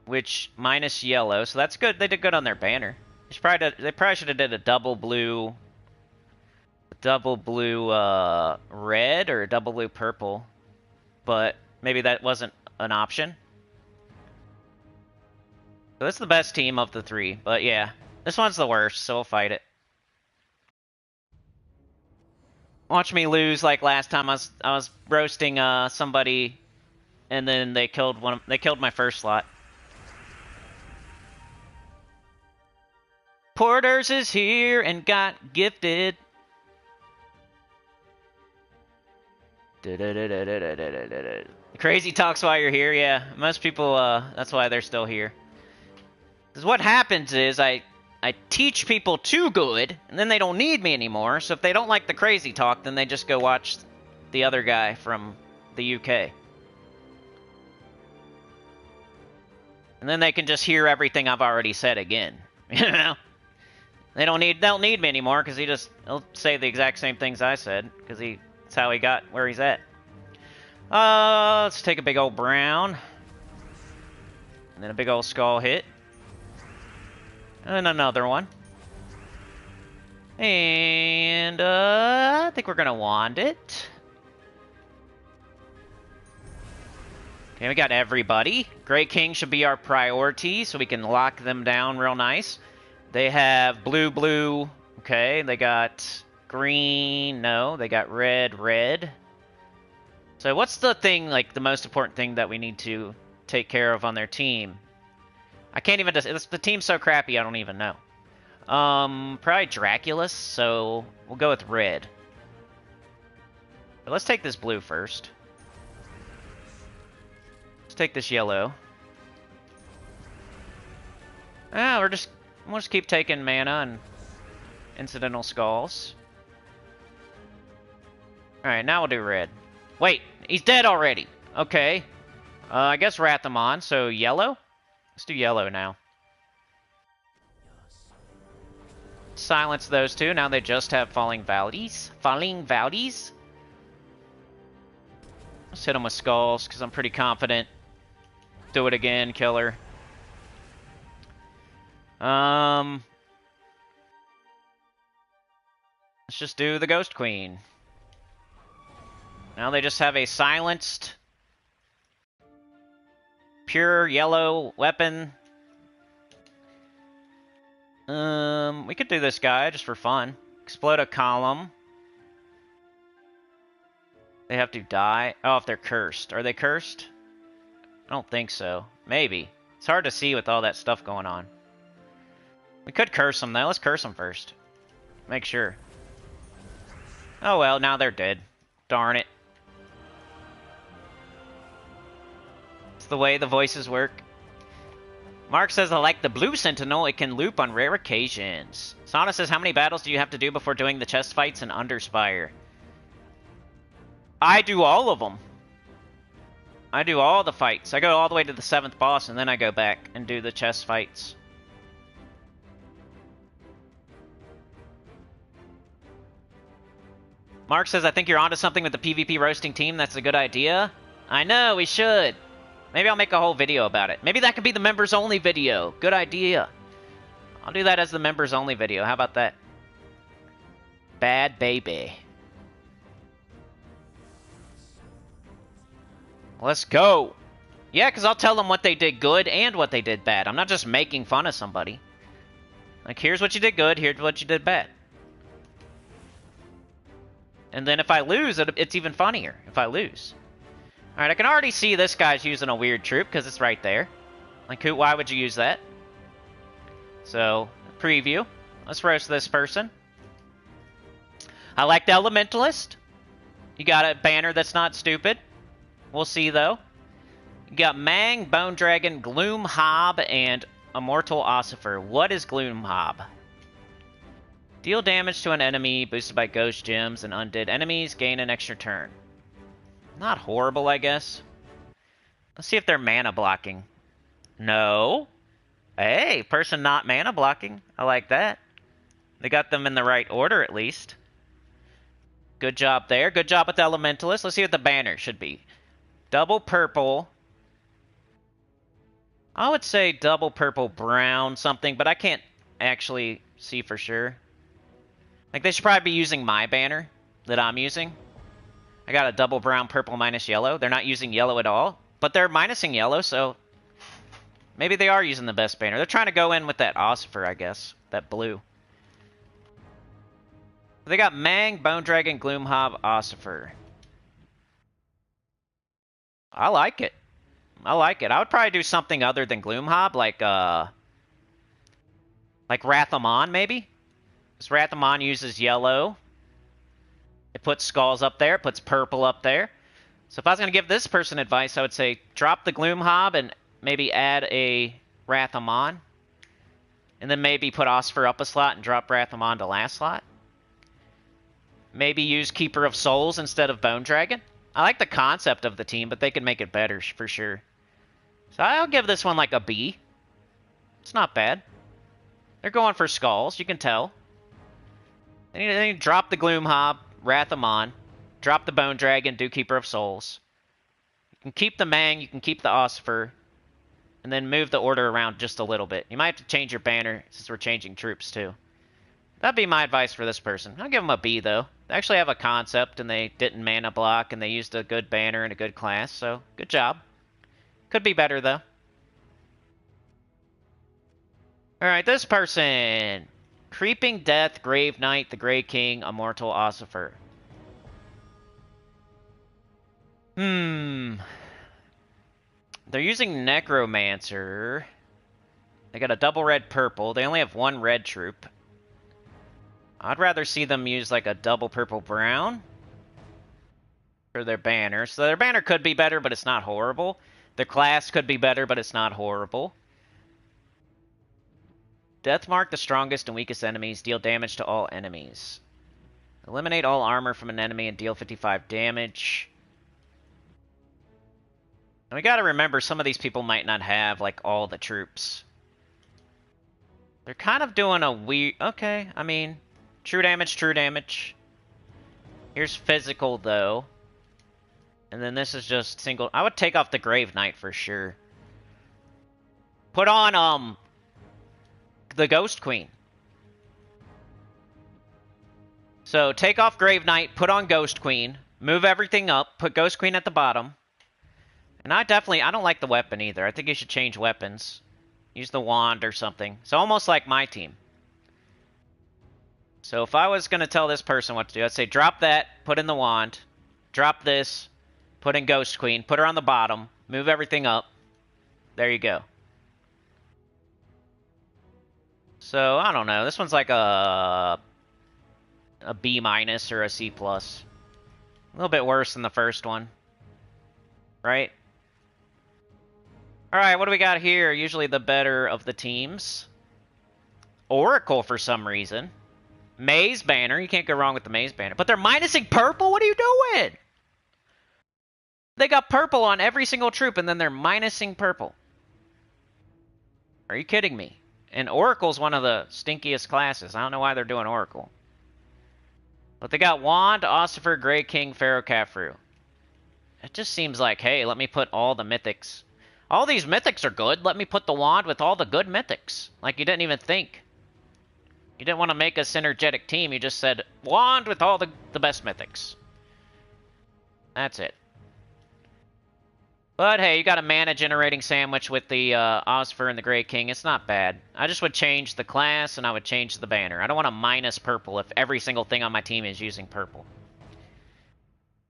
which minus yellow, so that's good. They did good on their banner. They probably should have did a double blue red or a double blue purple, but maybe that wasn't an option. So that's the best team of the 3, but yeah. This one's the worst, so we'll fight it. Watch me lose like last time I was roasting somebody and then they killed my first slot. Porters is here and got gifted. Crazy talks while you're here, yeah. Most people that's why they're still here. Because what happens is I teach people too good, and then they don't need me anymore, so if they don't like the crazy talk, then they just go watch the other guy from the UK. And then they can just hear everything I've already said again, you know? They don't need me anymore, because he'll say the exact same things I said, because that's how he got where he's at. Let's take a big old brown. And then a big old skull hit. And another one. And, I think we're gonna wand it. Okay, we got everybody. Grey King should be our priority, so we can lock them down real nice. They have blue. Okay, they got green. No, they got red. So what's the thing, like, the most important thing that we need to take care of on their team? I can't even... The team's so crappy, I don't even know. Probably Draculus, so we'll go with red. But let's take this blue first. Let's take this yellow. Ah, we'll just keep taking mana and incidental skulls. Alright, now we'll do red. Wait, he's dead already. Okay. I guess Rathamon, so yellow? Let's do yellow now. Silence those two. Now they just have Falling Valleys. Falling Valleys? Let's hit them with skulls, because I'm pretty confident. Do it again, killer. Let's just do the Ghost Queen. Now they just have a silenced, pure yellow weapon. We could do this guy just for fun. Explode a column. They have to die. Oh, if they're cursed. Are they cursed? I don't think so. Maybe. It's hard to see with all that stuff going on. We could curse them, though. Let's curse them first. Make sure. Oh, well, now they're dead. Darn it. It's the way the voices work. Mark says, I like the blue sentinel. It can loop on rare occasions. Sana says, how many battles do you have to do before doing the chest fights in Underspire? I do all of them. I do all the fights. I go all the way to the 7th boss, and then I go back and do the chest fights. Mark says, I think you're onto something with the PvP roasting team. That's a good idea. I know, we should. Maybe I'll make a whole video about it. Maybe that could be the members-only video. Good idea. I'll do that as the members-only video. How about that? Bad baby. Let's go. Yeah, because I'll tell them what they did good and what they did bad. I'm not just making fun of somebody. Like, here's what you did good, here's what you did bad. And then if I lose, it's even funnier if I lose. Alright, I can already see this guy's using a weird troop because it's right there. Like, why would you use that? So, preview. Let's roast this person. I like the Elementalist. You got a banner that's not stupid. We'll see, though. You got Mang, Bone Dragon, Gloom Hob, and Immortal Ossifer. What is Gloom Hob? Deal damage to an enemy, boosted by ghost gems and undead enemies, gain an extra turn. Not horrible, I guess. Let's see if they're mana blocking. No. Hey, person not mana blocking. I like that. They got them in the right order, at least. Good job there. Good job with the Elementalist. Let's see what the banner should be. Double purple. I would say double purple brown something, but I can't actually see for sure. Like, they should probably be using my banner that I'm using. I got a double brown, purple, minus yellow. They're not using yellow at all, but they're minusing yellow, so maybe they are using the best banner. They're trying to go in with that Ossifer, I guess. That blue. They got Mang, Bone Dragon, Gloomhob, Ossifer. I like it. I like it. I would probably do something other than Gloomhob, like Rathamon, maybe? Because Rathamon uses yellow. It puts skulls up there. It puts purple up there. So if I was going to give this person advice, I would say drop the Gloomhob and maybe add a Rathamon. And then maybe put Ossifer up a slot and drop Rathamon to last slot. Maybe use Keeper of Souls instead of Bone Dragon. I like the concept of the team, but they could make it better for sure. So I'll give this one like a B. It's not bad. They're going for skulls, you can tell. They need to drop the Gloomhob, Rathamon, drop the Bone Dragon, do Keeper of Souls. You can keep the Mang, you can keep the Ossifer, and then move the order around just a little bit. You might have to change your banner since we're changing troops too. That'd be my advice for this person. I'll give them a B though. They actually have a concept and they didn't mana block and they used a good banner and a good class, so good job. Could be better though. Alright, this person. Creeping Death, Grave Knight, the Grey King, Immortal Ossifer. They're using Necromancer. They got a double red purple. They only have one red troop. I'd rather see them use like a double purple brown for their banner. So their banner could be better, but it's not horrible. Their class could be better, but it's not horrible. Death mark the strongest and weakest enemies. Deal damage to all enemies. Eliminate all armor from an enemy and deal 55 damage. And we gotta remember, some of these people might not have, like, all the troops. They're kind of doing a weird... Okay, I mean, true damage, true damage. Here's physical, though. And then this is just single... I would take off the Grave Knight for sure. Put on, the Ghost Queen. So, take off Grave Knight, put on Ghost Queen, move everything up, put Ghost Queen at the bottom. And I don't like the weapon either. I think you should change weapons. Use the wand or something. It's almost like my team. So if I was going to tell this person what to do, I'd say drop that, put in the wand, drop this, put in Ghost Queen, put her on the bottom, move everything up. There you go. So, I don't know. This one's like a B- or a C+. A little bit worse than the first one. Right? Alright, what do we got here? Usually the better of the teams. Oracle for some reason. Maze banner. You can't go wrong with the Maze banner. But they're minusing purple? What are you doing? They got purple on every single troop, and then they're minusing purple. Are you kidding me? And Oracle's one of the stinkiest classes. I don't know why they're doing Oracle. But they got Wand, Ossifer, Grey King, Pharaoh Khafre. It just seems like, hey, let me put all the mythics. All these mythics are good. Let me put the Wand with all the good mythics. Like you didn't even think. You didn't want to make a synergetic team. You just said, Wand with all the best mythics. That's it. But hey, you got a mana generating sandwich with the Ossifer and the Grey King. It's not bad. I just would change the class and I would change the banner. I don't want to minus purple if every single thing on my team is using purple.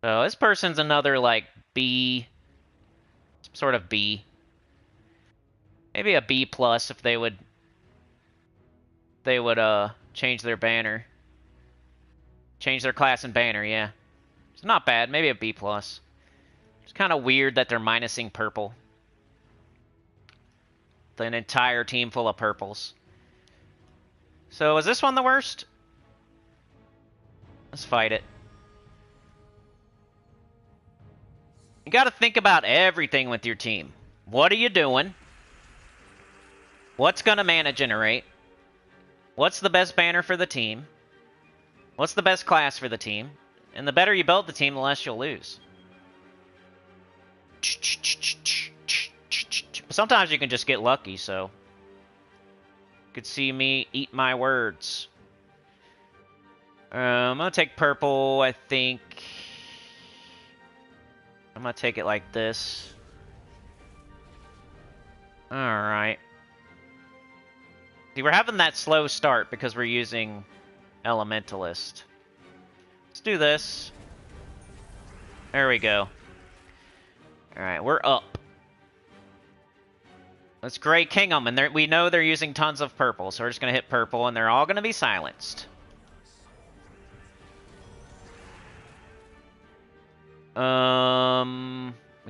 So this person's another like B, sort of B. Maybe a B plus if they would change their banner. Change their class and banner, yeah. It's not bad, maybe a B plus. It's kind of weird that they're minusing purple. An entire team full of purples. So is this one the worst? Let's fight it. You gotta think about everything with your team. What are you doing? What's gonna mana generate? What's the best banner for the team? What's the best class for the team? And the better you build the team, the less you'll lose. Sometimes you can just get lucky, so... You could see me eat my words. I'm gonna take purple, I think... I'm gonna take it like this. Alright. See, we're having that slow start because we're using Elementalist. Let's do this. There we go. Alright, we're up. Let's Grey King them, and we know they're using tons of purple, so we're just gonna hit purple, and they're all gonna be silenced. We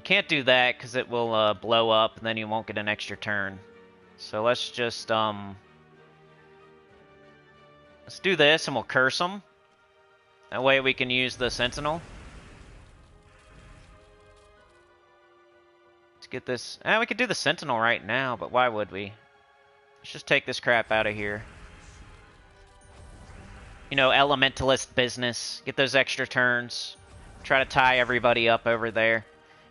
can't do that because it will blow up, and then you won't get an extra turn. So let's just let's do this, and we'll curse them. That way we can use the Sentinel. Let's get this. We could do the Sentinel right now, but why would we? Let's just take this crap out of here. You know, Elementalist business. Get those extra turns. Try to tie everybody up over there.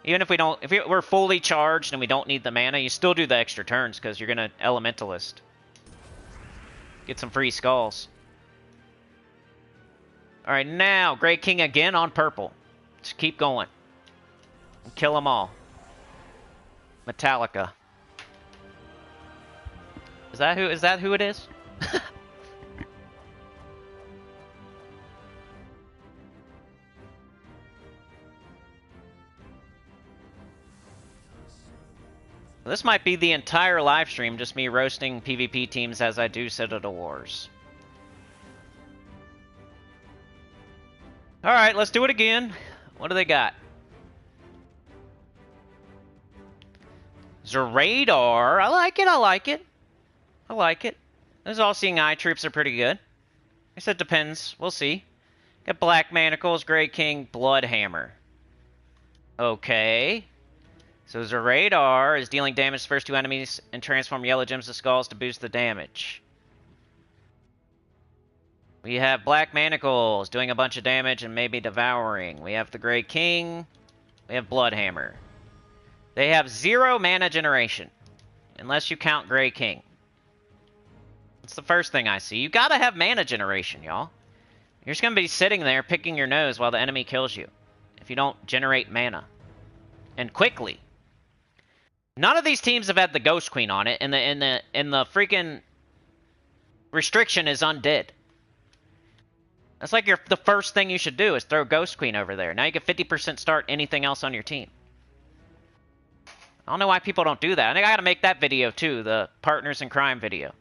Even if we don't, if we're fully charged and we don't need the mana, you still do the extra turns because you're gonna Elementalist. Get some free skulls. Alright, now, Grey King again on purple. Just keep going. Kill them all. Metallica. Is that who it is? This might be the entire live stream, just me roasting PvP teams as I do Citadel Wars. Alright, let's do it again. What do they got? Radar. I like it, I like it. I like it. Those all-seeing eye troops are pretty good. I guess it depends. We'll see. Got Black Manacles, Grey King, Bloodhammer. Okay. So Radar is dealing damage to first two enemies and transform yellow gems to skulls to boost the damage. We have Black Manacles doing a bunch of damage and maybe devouring. We have the Grey King. We have Bloodhammer. They have 0 mana generation. Unless you count Grey King. That's the first thing I see. You gotta have mana generation, y'all. You're just gonna be sitting there picking your nose while the enemy kills you. If you don't generate mana. And quickly. None of these teams have had the Ghost Queen on it, and the freaking restriction is undead. That's like the first thing you should do is throw Ghost Queen over there. Now you can 50% start anything else on your team. I don't know why people don't do that. I think I gotta make that video too, the Partners in Crime video.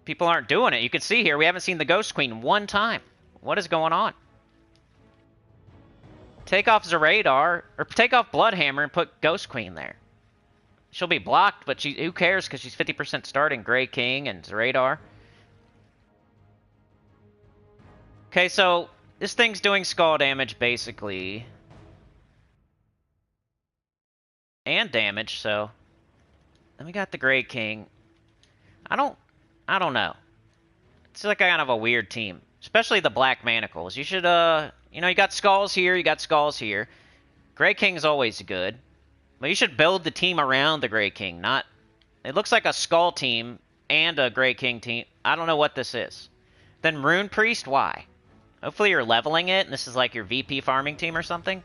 People aren't doing it. You can see here, we haven't seen the Ghost Queen one time. What is going on? Take off Radar, or take off Bloodhammer and put Ghost Queen there. She'll be blocked, but who cares because she's 50% starting Grey King and Radar. Okay, so this thing's doing skull damage, basically. And damage, so... Then we got the Grey King. I don't know. It's like kind of a weird team. Especially the Black Manacles. You should, you know, you got skulls here, you got skulls here. Grey King's always good. But you should build the team around the Grey King, not... It looks like a skull team and a Grey King team. I don't know what this is. Then Rune Priest, why? Hopefully you're leveling it, and this is like your VP farming team or something.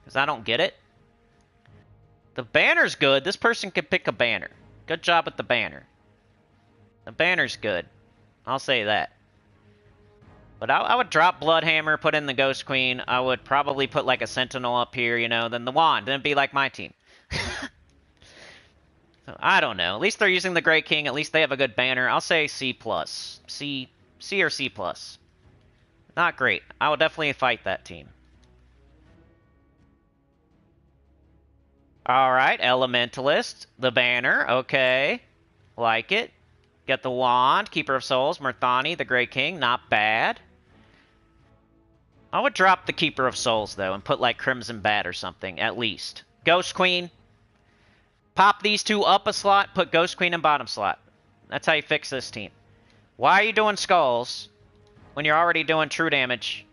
Because I don't get it. The banner's good. This person could pick a banner. Good job with the banner. The banner's good. I'll say that. But I would drop Bloodhammer, put in the Ghost Queen. I would probably put like a Sentinel up here, you know, then the Wand. Then it'd be like my team. So, I don't know. At least they're using the Grey King. At least they have a good banner. I'll say C+. C or C+. Not great. I will definitely fight that team. Alright, Elementalist. The banner. Okay. Like it. Get the Wand. Keeper of Souls. Murthani. The Grey King. Not bad. I would drop the Keeper of Souls, though, and put, like, Crimson Bat or something, at least. Ghost Queen. Pop these two up a slot. Put Ghost Queen in bottom slot. That's how you fix this team. Why are you doing Skulls when you're already doing true damage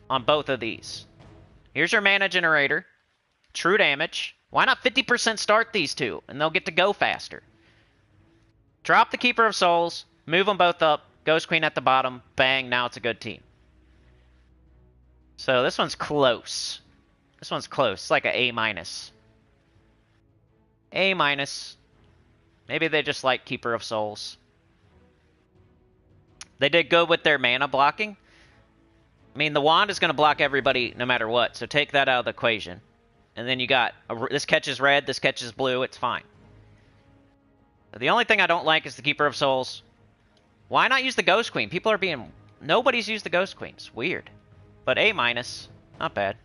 on both of these? Here's your mana generator. True damage. Why not 50% start these two, and they'll get to go faster? Drop the Keeper of Souls, move them both up, Ghost Queen at the bottom, bang, now it's a good team. So this one's close. This one's close. It's like an A-. A-. Maybe they just like Keeper of Souls. They did good with their mana blocking. I mean, the Wand is going to block everybody no matter what, so take that out of the equation. And then you got, this catches red, this catches blue, it's fine. The only thing I don't like is the Keeper of Souls. Why not use the Ghost Queen? People are being... Nobody's used the Ghost Queen. It's weird. But A-, not bad.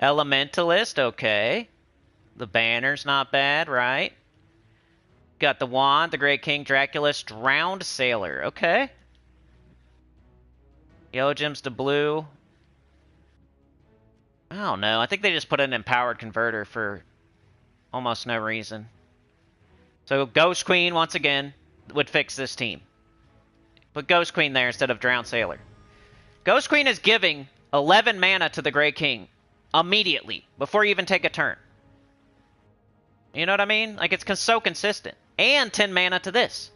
Elementalist, okay. The banner's not bad, right? Got the Wand, the Grey King, Draculus, Drowned Sailor, okay. Yellow gems to blue. I don't know. I think they just put an Empowered Converter for almost no reason. So Ghost Queen, once again, would fix this team. Put Ghost Queen there instead of Drowned Sailor. Ghost Queen is giving 11 mana to the Grey King immediately, before you even take a turn. You know what I mean? Like, it's so consistent. And 10 mana to this.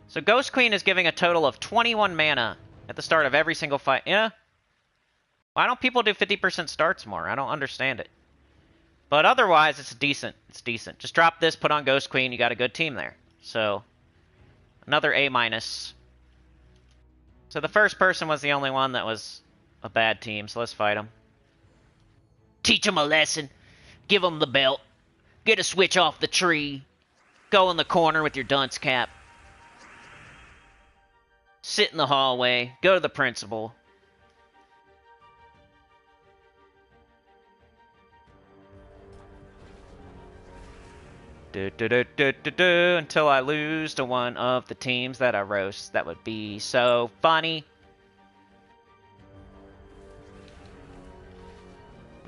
So Ghost Queen is giving a total of 21 mana at the start of every single fight. Yeah. Why don't people do 50% starts more? I don't understand it. But otherwise, it's decent. It's decent. Just drop this, put on Ghost Queen, you got a good team there. So, another A-. So the first person was the only one that was a bad team, so let's fight him. Teach him a lesson. Give him the belt. Get a switch off the tree. Go in the corner with your dunce cap. Sit in the hallway. Go to the principal. Until I lose to one of the teams that I roast. That would be so funny.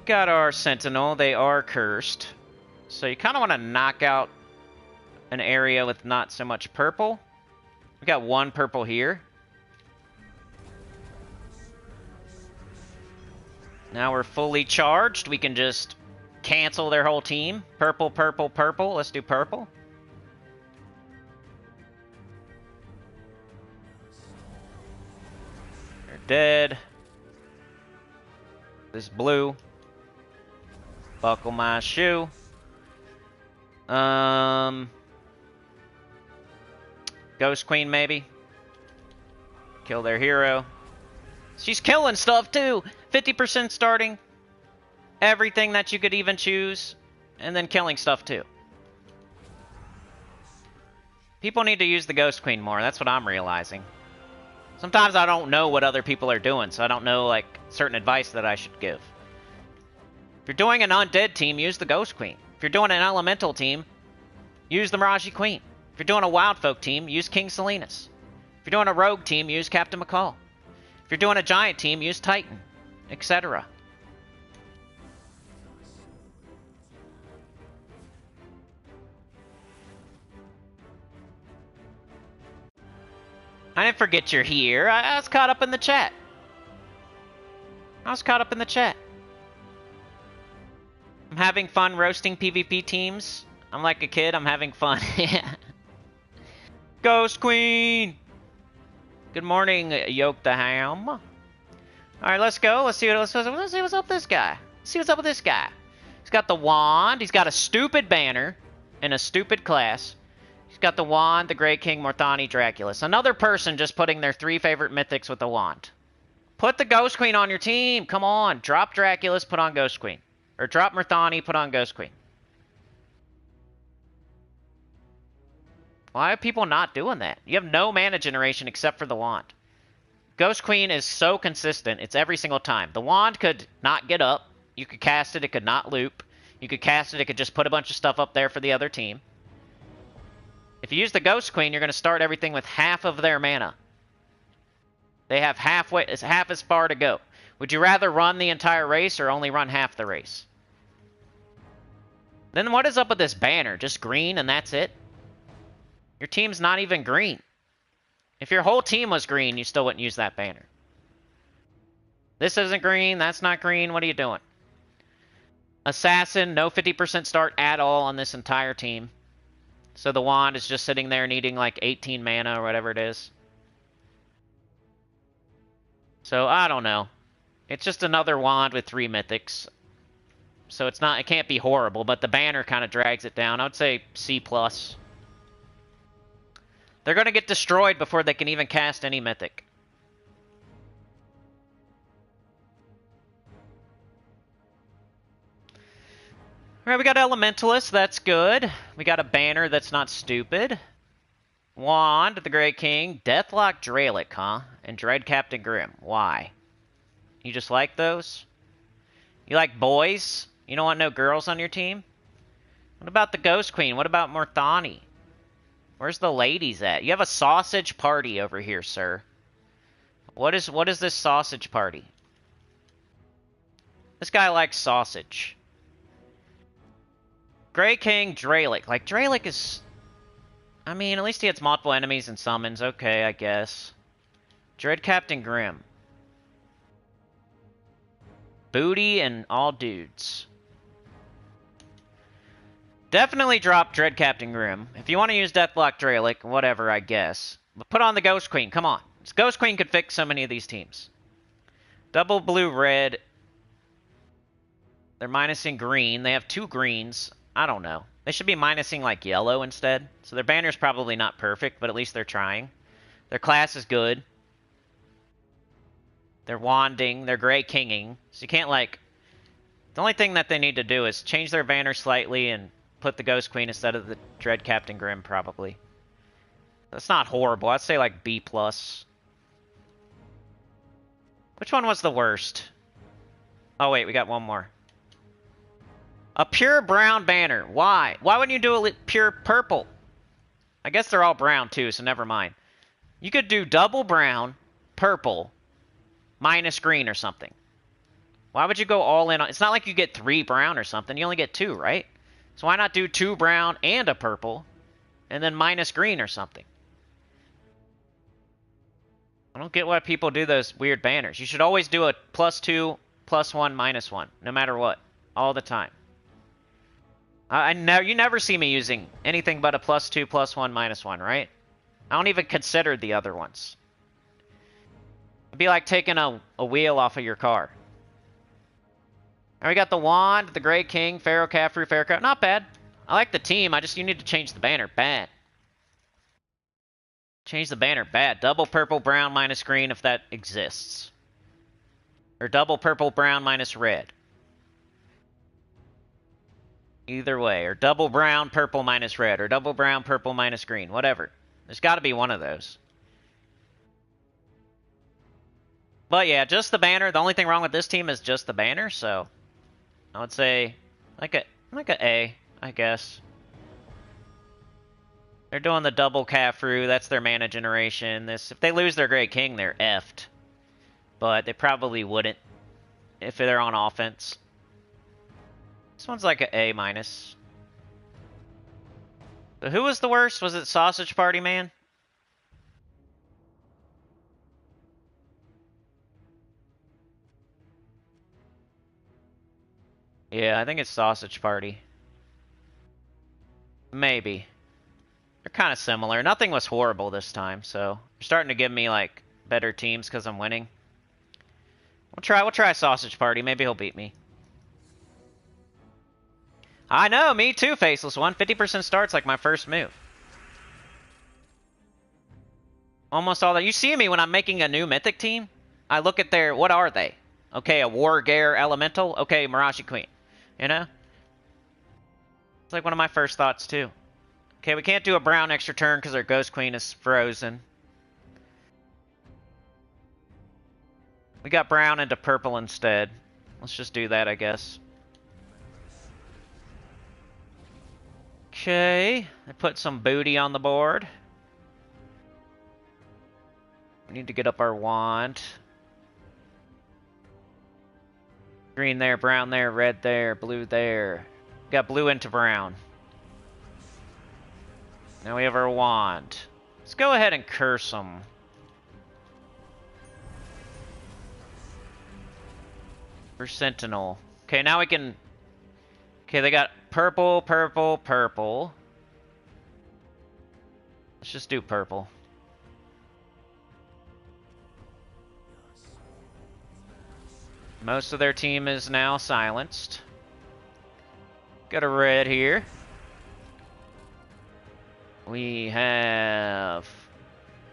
Got our Sentinel. They are cursed. So you kind of want to knock out an area with not so much purple. We got one purple here. Now we're fully charged. We can just cancel their whole team. Purple, purple, purple. Let's do purple. They're dead. This blue. Buckle my shoe. Ghost Queen, maybe. Kill their hero. She's killing stuff, too. 50% starting. Everything that you could even choose. And then killing stuff, too. People need to use the Ghost Queen more. That's what I'm realizing. Sometimes I don't know what other people are doing, so I don't know, like, certain advice that I should give. If you're doing an undead team, use the Ghost Queen. If you're doing an elemental team, use the Miraji Queen. If you're doing a wild folk team, use King Salinas. If you're doing a rogue team, use Captain McCall. If you're doing a giant team, use Titan, etc. I didn't forget you're here. I was caught up in the chat. I'm having fun roasting PvP teams. I'm like a kid. I'm having fun. Ghost Queen! Good morning, Yoke the Ham. Alright, let's go. Let's see what's up with this guy. He's got the wand. He's got a stupid banner and a stupid class. He's got the wand, the Grey King, Morthani, Draculus. Another person just putting their 3 favorite mythics with the wand. Put the Ghost Queen on your team. Come on. Drop Draculus, put on Ghost Queen. Or drop Morthani, put on Ghost Queen. Why are people not doing that? You have no mana generation except for the wand. Ghost Queen is so consistent. It's every single time. The wand could not get up. You could cast it. It could not loop. You could cast it. It could just put a bunch of stuff up there for the other team. If you use the Ghost Queen, you're going to start everything with half of their mana. They have half as far to go. Would you rather run the entire race or only run half the race? Then what is up with this banner? Just green and that's it? Your team's not even green. If your whole team was green, you still wouldn't use that banner. This isn't green. That's not green. What are you doing? Assassin, no 50% start at all on this entire team. So the wand is just sitting there needing like 18 mana or whatever it is. So I don't know. It's just another wand with 3 mythics. So it can't be horrible, but the banner kind of drags it down. I would say C+. They're going to get destroyed before they can even cast any mythic. Alright, we got Elementalist. That's good. We got a banner that's not stupid. Wand, the Grey King. Deathlock Dralic, huh? And Dread Captain Grimm. Why? You just like those? You like boys? You don't want no girls on your team? What about the Ghost Queen? What about Morthani? Where's the ladies at? You have a sausage party over here, sir. What is this sausage party? This guy likes sausage. Grey King Dralic. Like, Dralic is... I mean, at least he has multiple enemies and summons. Okay, I guess. Dread Captain Grimm. Booty and all dudes. Definitely drop Dread Captain Grimm. If you want to use Deathlock Dralic, whatever, I guess. But put on the Ghost Queen. Come on. This Ghost Queen could fix so many of these teams. Double blue, red. They're minusing green. They have 2 greens. I don't know. They should be minusing, like, yellow instead. So their banner's probably not perfect, but at least they're trying. Their class is good. They're wanding. They're Grey Kinging. So you can't, like... The only thing that they need to do is change their banner slightly and put the Ghost Queen instead of the Dread Captain Grimm, probably. That's not horrible. I'd say like B+. Which one was the worst? Oh wait, we got one more. A pure brown banner. Why? Why wouldn't you do a pure purple? I guess they're all brown too, so never mind. You could do double brown, purple, minus green or something. Why would you go all in on... It's not like you get 3 brown or something. You only get 2, right? So why not do 2 brown and a purple, and then minus green or something? I don't get why people do those weird banners. You should always do a +2, +1, -1, no matter what, all the time. I know you never see me using anything but a +2, +1, -1, right? I don't even consider the other ones. It'd be like taking a wheel off of your car. And we got the Wand, the Grey King, Pharaoh Caffrey, Pharaoh Caffrey. Not bad. I like the team. You need to change the banner. Bad. Change the banner. Bad. Double purple, brown, minus green if that exists. Or double purple, brown, minus red. Either way. Or double brown, purple, minus red. Or double brown, purple, minus green. Whatever. There's got to be one of those. But yeah, just the banner. The only thing wrong with this team is just the banner, so... I would say like a A, I guess. They're doing the double Caffrey. That's their mana generation. If they lose their Great King, they're effed. But they probably wouldn't if they're on offense. This one's like an A-. So who was the worst? Was it Sausage Party Man? Yeah, I think it's Sausage Party. Maybe. They're kind of similar. Nothing was horrible this time, so they're starting to give me like better teams because I'm winning. We'll try Sausage Party. Maybe he'll beat me. I know, me too, Faceless One. 50% starts like my first move. Almost all that. You see me when I'm making a new Mythic team? I look at their... What are they? Okay, a War Gare Elemental. Okay, Mirashi Queen. You know? It's like one of my first thoughts, too. Okay, we can't do a brown extra turn because our Ghost Queen is frozen. We got brown into purple instead. Let's just do that, I guess. Okay, I put some booty on the board. We need to get up our wand. Green there, brown there, red there, blue there. Got blue into brown. Now we have our wand. Let's go ahead and curse them. For Sentinel. Okay, now we can... Okay, they got purple, purple, purple. Let's just do purple. Most of their team is now silenced. Got a red here. We have...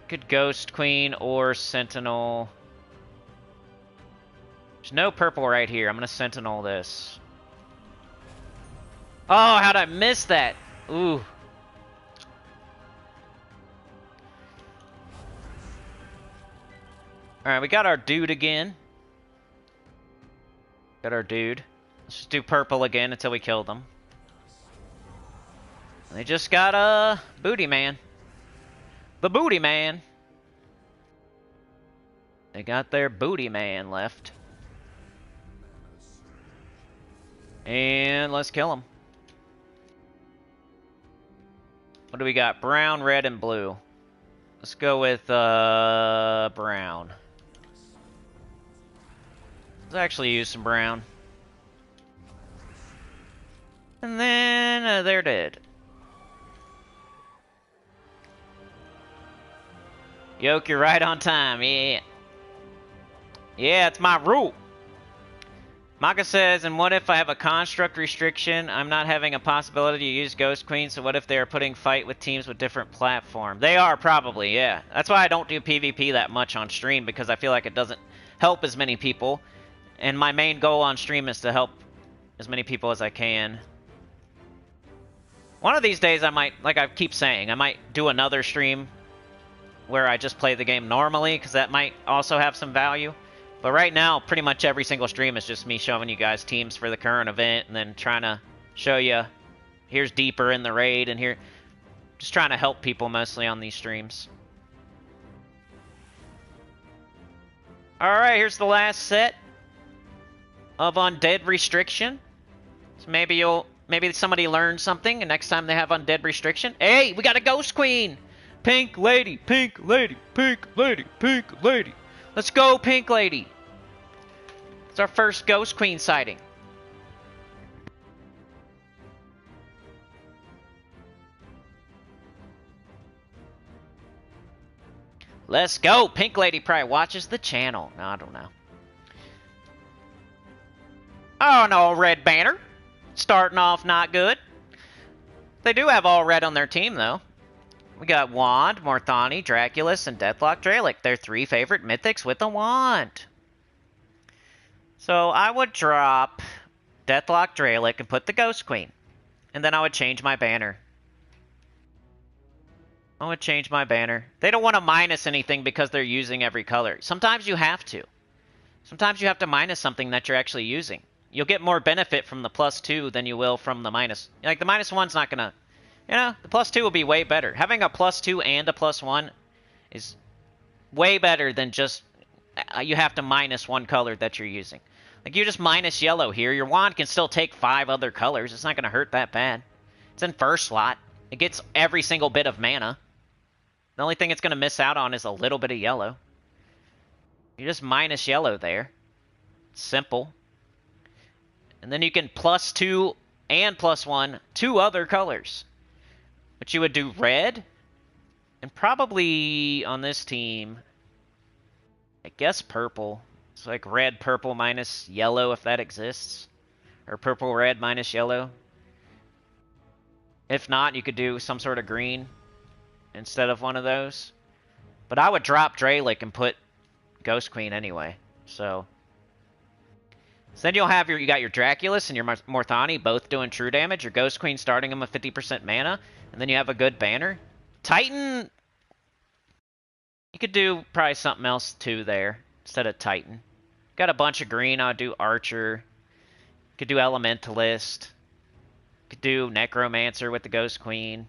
Good Ghost Queen or Sentinel. There's no purple right here. I'm going to Sentinel this. Oh, how'd I miss that? Ooh. Alright, we got our dude again. Got our dude. Let's just do purple again until we kill them. They just got a Booty Man. The Booty Man. They got their Booty Man left. And let's kill him. What do we got? Brown, red, and blue. Let's go with brown. Let's actually use some brown. And then they're dead. Yoke, you're right on time. Yeah. Yeah, it's my rule. Maka says, and what if I have a construct restriction? I'm not having a possibility to use Ghost Queen, so what if they are putting fight with teams with different platform? They are, probably, yeah. That's why I don't do PvP that much on stream, because I feel like it doesn't help as many people. And my main goal on stream is to help as many people as I can. One of these days I might, like I keep saying, I might do another stream where I just play the game normally, because that might also have some value. But right now, pretty much every single stream is just me showing you guys teams for the current event, and then trying to show you, here's deeper in the raid, and here, just trying to help people mostly on these streams. Alright, here's the last set of Undead Restriction. So maybe somebody learned something, and next time they have Undead Restriction. Hey, we got a Ghost Queen! Pink lady, pink lady, pink lady, pink lady. Let's go, pink lady. It's our first Ghost Queen sighting. Let's go. Pink lady probably watches the channel. No, I don't know. Oh, no, red banner. Starting off not good. They do have all red on their team, though. We got Wand, Morthani, Draculus, and Deathlock Dralic. Their 3 favorite mythics with a wand. So I would drop Deathlock Dralic and put the Ghost Queen. And then I would change my banner. I would change my banner. They don't want to minus anything because they're using every color. Sometimes you have to. Sometimes you have to minus something that you're actually using. You'll get more benefit from the +2 than you will from the minus. Like, the -1's not going to... You know, the +2 will be way better. Having a +2 and a +1 is way better than just... you have to minus one color that you're using. Like, you just minus yellow here. Your wand can still take 5 other colors. It's not going to hurt that bad. It's in first slot. It gets every single bit of mana. The only thing it's going to miss out on is a little bit of yellow. You just minus yellow there. It's simple. And then you can +2 and +1, 2 other colors. But you would do red. And probably on this team, I guess purple. It's like red, purple minus yellow if that exists. Or purple, red minus yellow. If not, you could do some sort of green instead of one of those. But I would drop Dralic and put Ghost Queen anyway. So then you'll have you got your Draculus and your Morthani both doing true damage. Your Ghost Queen starting them with 50% mana. And then you have a good banner. Titan, you could do probably something else too there instead of Titan. Got a bunch of green. I would do Archer. Could do Elementalist. Could do Necromancer with the Ghost Queen.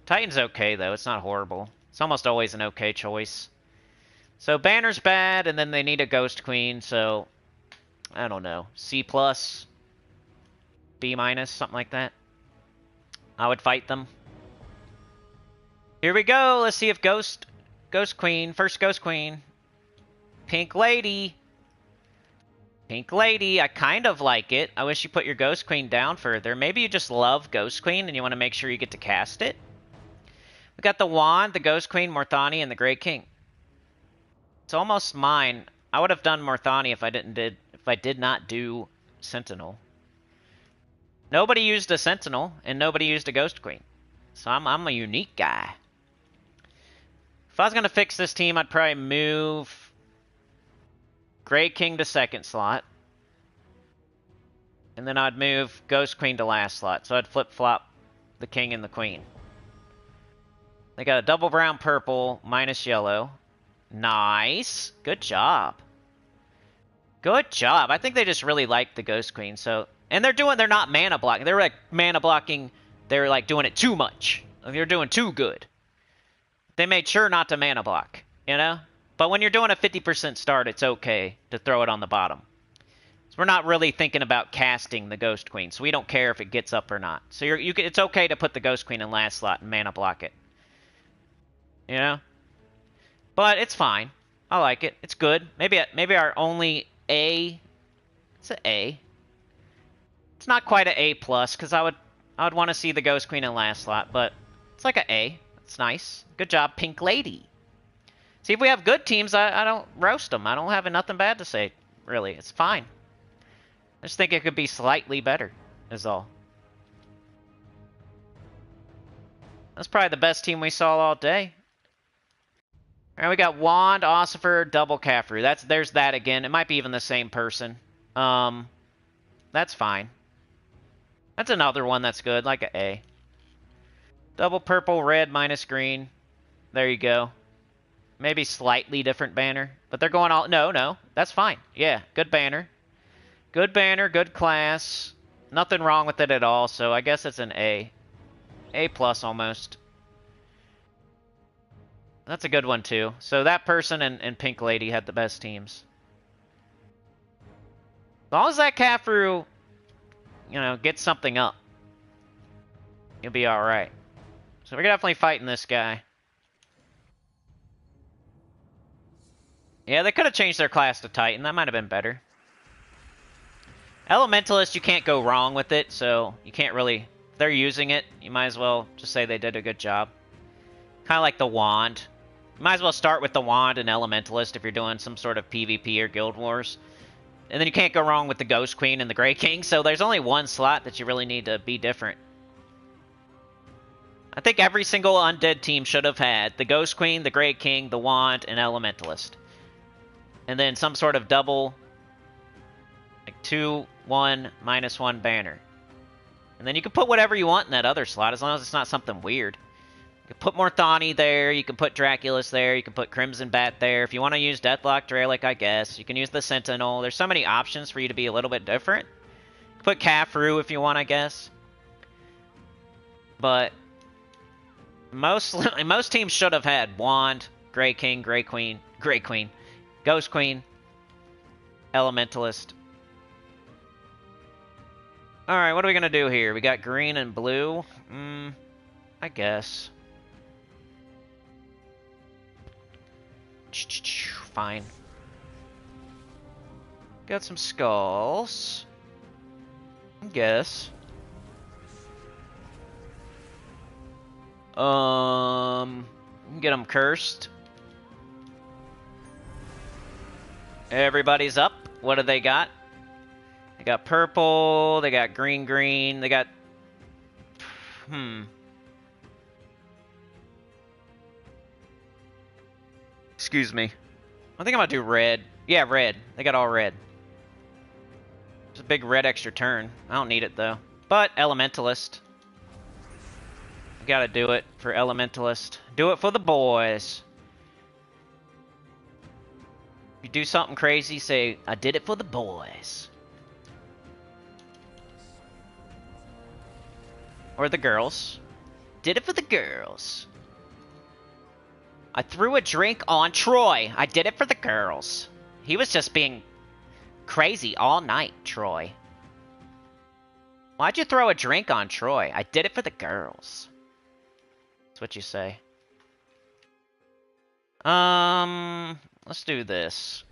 Titan's okay, though. It's not horrible. It's almost always an okay choice. So Banner's bad, and then they need a Ghost Queen, so... I don't know. C+, B-, something like that. I would fight them. Here we go. Let's see if Ghost Queen, first Ghost Queen. Pink Lady. Pink Lady, I kind of like it. I wish you put your Ghost Queen down further. Maybe you just love Ghost Queen and you want to make sure you get to cast it. We got the Wand, the Ghost Queen, Morthani, and the Grey King. It's almost mine. I would have done Morthani if I did not do Sentinel. Nobody used a Sentinel, and nobody used a Ghost Queen. So I'm a unique guy. If I was going to fix this team, I'd probably move Grey King to second slot. And then I'd move Ghost Queen to last slot. So I'd flip-flop the King and the Queen. They got a double brown purple minus yellow. Nice. Good job. Good job. I think they just really like the Ghost Queen. So, and they're not mana blocking. They're like mana blocking. They're like doing it too much. They're doing too good. They made sure not to mana block, you know? But when you're doing a 50% start, it's okay to throw it on the bottom. So we're not really thinking about casting the Ghost Queen, so we don't care if it gets up or not. So it's okay to put the Ghost Queen in last slot and mana block it. You know? But it's fine. I like it. It's good. Maybe our only A. It's an A. It's not quite an A+, because I would want to see the Ghost Queen in last slot, but it's like an A. It's nice. Good job, Pink Lady. See, if we have good teams, I don't roast them. I don't have nothing bad to say, really. It's fine. I just think it could be slightly better, is all. That's probably the best team we saw all day. All right, we got Wand, Ossifer, Double Caffrey. There's that again. It might be even the same person. That's fine. That's another one that's good, like a A. Double purple, red, minus green. There you go. Maybe slightly different banner. But they're going all... No. That's fine. Yeah, good banner. Good banner, good class. Nothing wrong with it at all, so I guess it's an A. A plus almost. That's a good one, too. So that person and Pink Lady had the best teams. As long as that Caffrey, gets something up, you'll be alright. So we're definitely fighting this guy. Yeah, they could have changed their class to Titan. That might have been better. Elementalist, you can't go wrong with it, so you can't really... If they're using it, you might as well just say they did a good job. Kind of like the Wand. You might as well start with the Wand and Elementalist if you're doing some sort of PvP or Guild Wars. And then you can't go wrong with the Ghost Queen and the Grey King, so there's only one slot that you really need to be different. I think every single Undead team should have had the Ghost Queen, the Grey King, the Wand, and Elementalist. And then some sort of double, like 2, 1, -1 banner. And then you can put whatever you want in that other slot, as long as it's not something weird. You can put Morthani there, you can put Draculus there, you can put Crimson Bat there. If you want to use Deathlock Dralic, I guess. You can use the Sentinel. There's so many options for you to be a little bit different. You can put Caffrey if you want, I guess. But most teams should have had Wand, Grey King, Grey Queen, Ghost Queen, Elementalist. Alright, what are we going to do here? We got green and blue. I guess. Fine. Got some skulls. I guess. Get them cursed. Everybody's up. What do they got? They got purple, they got green, they got... Excuse me. I think I'm gonna do red. Yeah, red. They got all red. It's a big red extra turn. I don't need it, though. But, Elementalist. You gotta do it for Elementalist. Do it for the boys. If you do something crazy, say, I did it for the boys. Or the girls. Did it for the girls. I threw a drink on Troy. I did it for the girls. He was just being crazy all night, Troy. Why'd you throw a drink on Troy? I did it for the girls. That's what you say. Let's do this.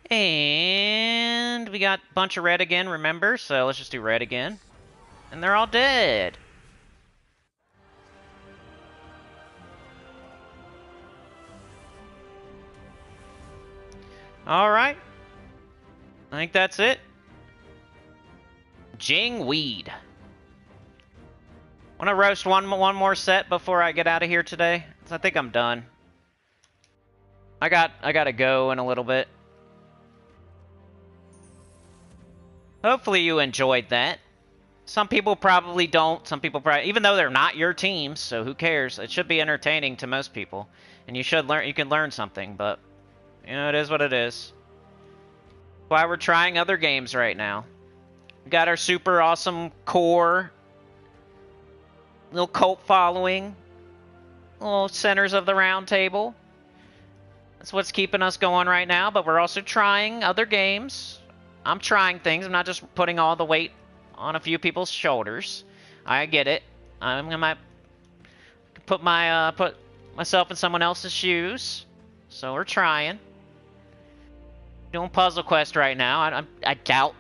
And we got a bunch of red again, remember? So let's just do red again. And they're all dead. Alright. I think that's it. Jing Weed. Want to roast one more set before I get out of here today? 'Cause I think I'm done. I gotta go in a little bit. Hopefully you enjoyed that. Some people probably don't. Some people probably, even though they're not your teams, so who cares? It should be entertaining to most people, and you should learn. You can learn something, but it is what it is. Why we're trying other games right now. We got our super awesome core, little cult following, little centers of the round table. That's what's keeping us going right now. But we're also trying other games. I'm trying things. I'm not just putting all the weight on a few people's shoulders. I get it. I'm gonna put myself in someone else's shoes. So we're trying. Doing Puzzle Quest right now. I doubt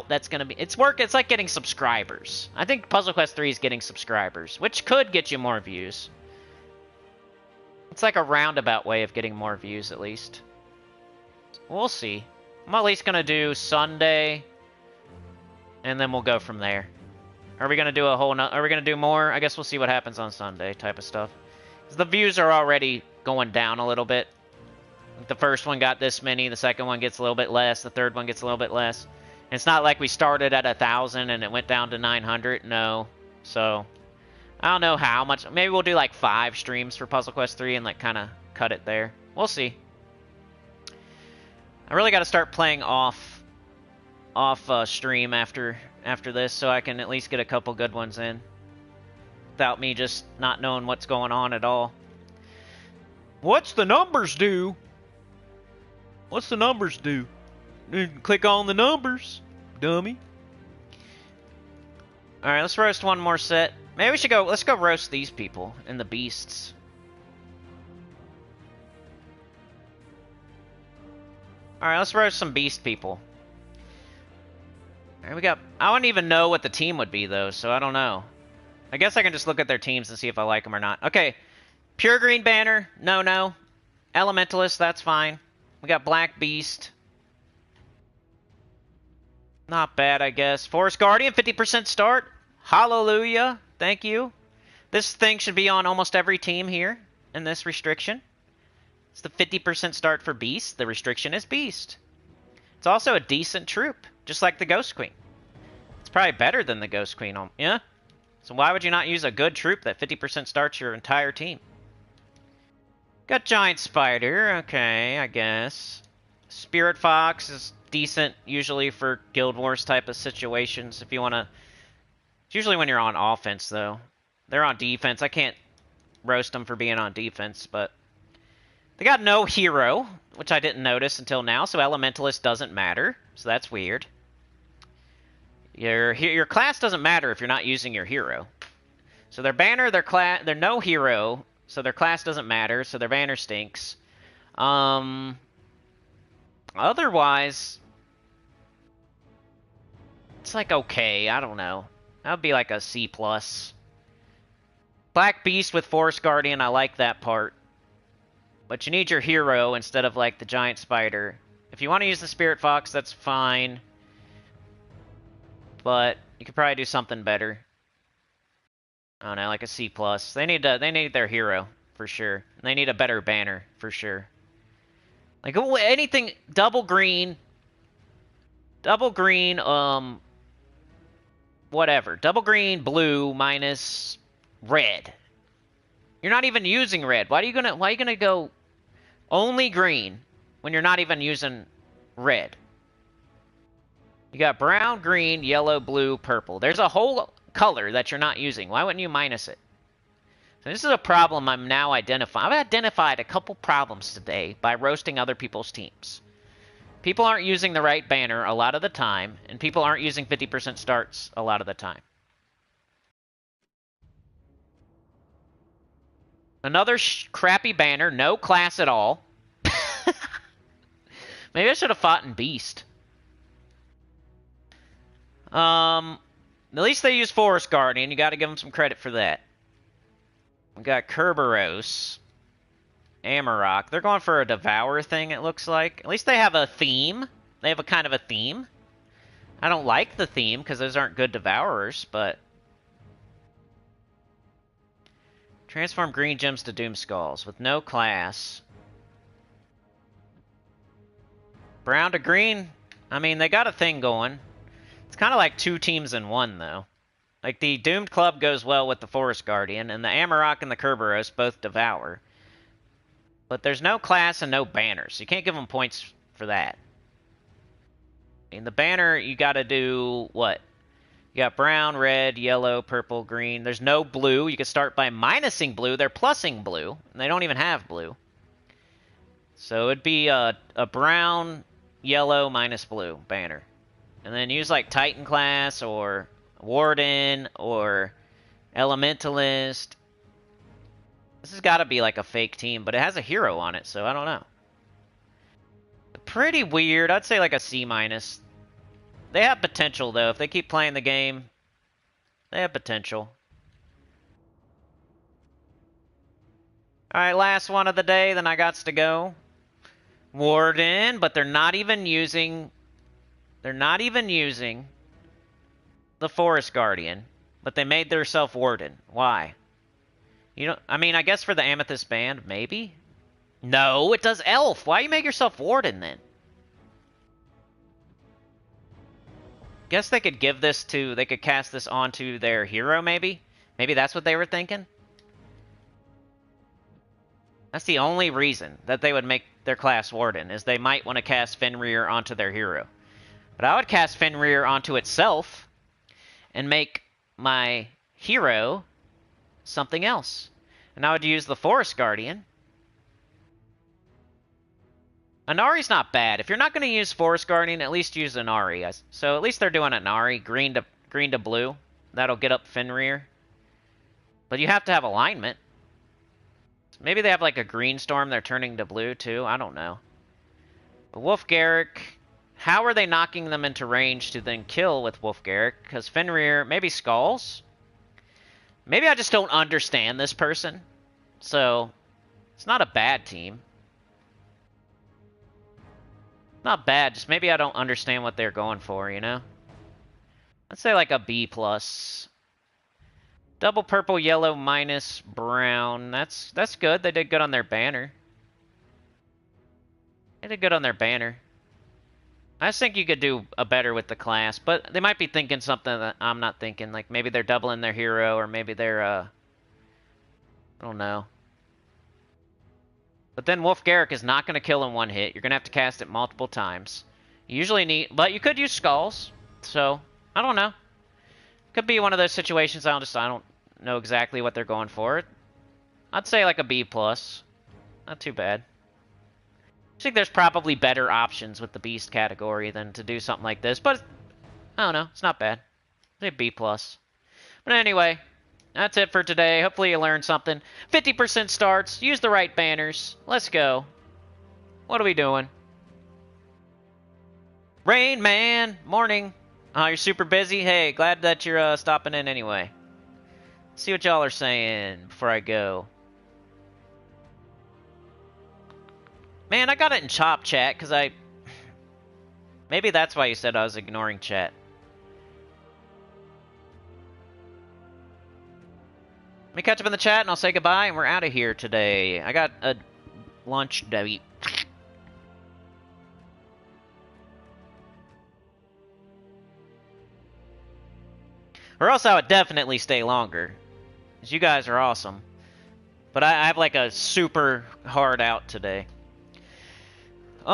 that's gonna be. It's work. It's like getting subscribers. I think Puzzle Quest 3 is getting subscribers, which could get you more views. It's like a roundabout way of getting more views, at least. We'll see. I'm at least gonna do Sunday, and then we'll go from there. Are we gonna do are we gonna do more? I guess we'll see what happens on Sunday, type of stuff. 'Cause the views are already going down a little bit. The first one got this many, the second one gets a little bit less, the third one gets a little bit less. It's not like we started at 1,000 and it went down to 900. No. So, I don't know how much. Maybe we'll do like 5 streams for Puzzle Quest 3 and like kind of cut it there. We'll see. I really got to start playing off stream after this so I can at least get a couple good ones in without me just not knowing what's going on at all. What's the numbers do? What's the numbers do? Click on the numbers, dummy. Alright, let's roast one more set. Maybe we should go, let's go roast these people and the beasts. Alright, let's roast some beast people. Alright, we got, I wouldn't even know what the team would be though, so I don't know. I guess I can just look at their teams and see if I like them or not. Okay, Pure Green Banner, no. Elementalist, that's fine. We got Black Beast. Not bad, I guess. Forest Guardian, 50% start. Hallelujah. Thank you. This thing should be on almost every team here in this restriction. It's the 50% start for Beast. The restriction is Beast. It's also a decent troop, just like the Ghost Queen. It's probably better than the Ghost Queen. Yeah? So why would you not use a good troop that 50% starts your entire team? Got Giant Spider. Okay, I guess. Spirit Fox is decent usually for Guild Wars type of situations. If you want to... It's usually when you're on offense, though. They're on defense. I can't roast them for being on defense, but... They got no hero, which I didn't notice until now, so Elementalist doesn't matter. So that's weird. Your class doesn't matter if you're not using your hero. So their banner, they're no hero, so their class doesn't matter, so their banner stinks. Otherwise... It's like okay, I don't know. That would be like a C+. Black Beast with Forest Guardian, I like that part. But you need your hero instead of like the Giant Spider. If you want to use the Spirit Fox, that's fine. But you could probably do something better. I don't know, like a C+. They need their hero, for sure. They need a better banner, for sure. Like anything, double green, whatever. Double green, blue, minus red. You're not even using red. Why are you gonna go only green when you're not even using red? You got brown, green, yellow, blue, purple. There's a whole color that you're not using. Why wouldn't you minus it? So this is a problem I'm now identifying. I've identified a couple problems today by roasting other people's teams. People aren't using the right banner a lot of the time, and people aren't using 50% starts a lot of the time. Another crappy banner, no class at all. Maybe I should have fought in Beast. At least they use Forest Guardian. You got to give them some credit for that. We got Kerberos. Amarok. They're going for a Devour thing, it looks like. At least they have a theme. They have a kind of a theme. I don't like the theme, because those aren't good Devourers, but... Transform green gems to Doom Skulls with no class. Brown to green. I mean, they got a thing going. It's kind of like 2 teams in 1, though. Like, the Doomed Club goes well with the Forest Guardian, and the Amarok and the Kerberos both Devour. But there's no class and no banners. You can't give them points for that. In the banner, you got to do what? You got brown, red, yellow, purple, green. There's no blue. You can start by minusing blue. They're plussing blue. And they don't even have blue. So it'd be a brown, yellow, minus blue banner. And then use like Titan class or Warden or Elementalist. This has got to be like a fake team, but it has a hero on it, so I don't know. Pretty weird. I'd say like a C-. They have potential, though. If they keep playing the game, they have potential. Alright, last one of the day, then I gots to go. Warden, but they're not even using... They're not even using the Forest Guardian, but they made their self Warden. Why? You know, I mean, I guess for the Amethyst Band, maybe? No, it does Elf. Why you make yourself Warden, then? guess they could give this to... They could cast this onto their hero, maybe? Maybe that's what they were thinking? That's the only reason that they would make their class Warden, is they might want to cast Fenrir onto their hero. But I would cast Fenrir onto itself and make my hero something else. And I would use the Forest Guardian. Inari's not bad. If you're not going to use Forest Guardian, at least use Inari. So at least they're doing Inari, green to blue. That'll get up Fenrir. But you have to have alignment. Maybe they have like a green storm they're turning to blue too. I don't know. But Wolf Garrick, how are they knocking them into range to then kill with Wolf Garrick? Because Fenrir, maybe Skulls? Maybe I just don't understand this person. So, it's not a bad team. Not bad, just maybe I don't understand what they're going for, you know? Let's say like a B+. Double purple, yellow, minus brown. That's good. They did good on their banner. They did good on their banner. I just think you could do a better with the class, but they might be thinking something that I'm not thinking. Like maybe they're doubling their hero, or maybe they're, I don't know. But then Wolf Garrick is not going to kill in one hit. You're going to have to cast it multiple times. You usually need, but you could use Skulls. So, I don't know. Could be one of those situations I don't know exactly what they're going for. I'd say like a B+. Not too bad. I think there's probably better options with the Beast category than to do something like this, but I don't know. It's not bad. Say B+. But anyway, that's it for today. Hopefully you learned something. 50% starts. Use the right banners. Let's go. What are we doing? Rain Man, morning. Oh, you're super busy? Hey, glad that you're stopping in anyway. Let's see what y'all are saying before I go. Man, I got it in Chop Chat, because I... Maybe that's why you said I was ignoring chat. Let me catch up in the chat, and I'll say goodbye, and we're out of here today. I got a lunch to eat. Or else I would definitely stay longer. Because you guys are awesome. But I have like a super hard out today. But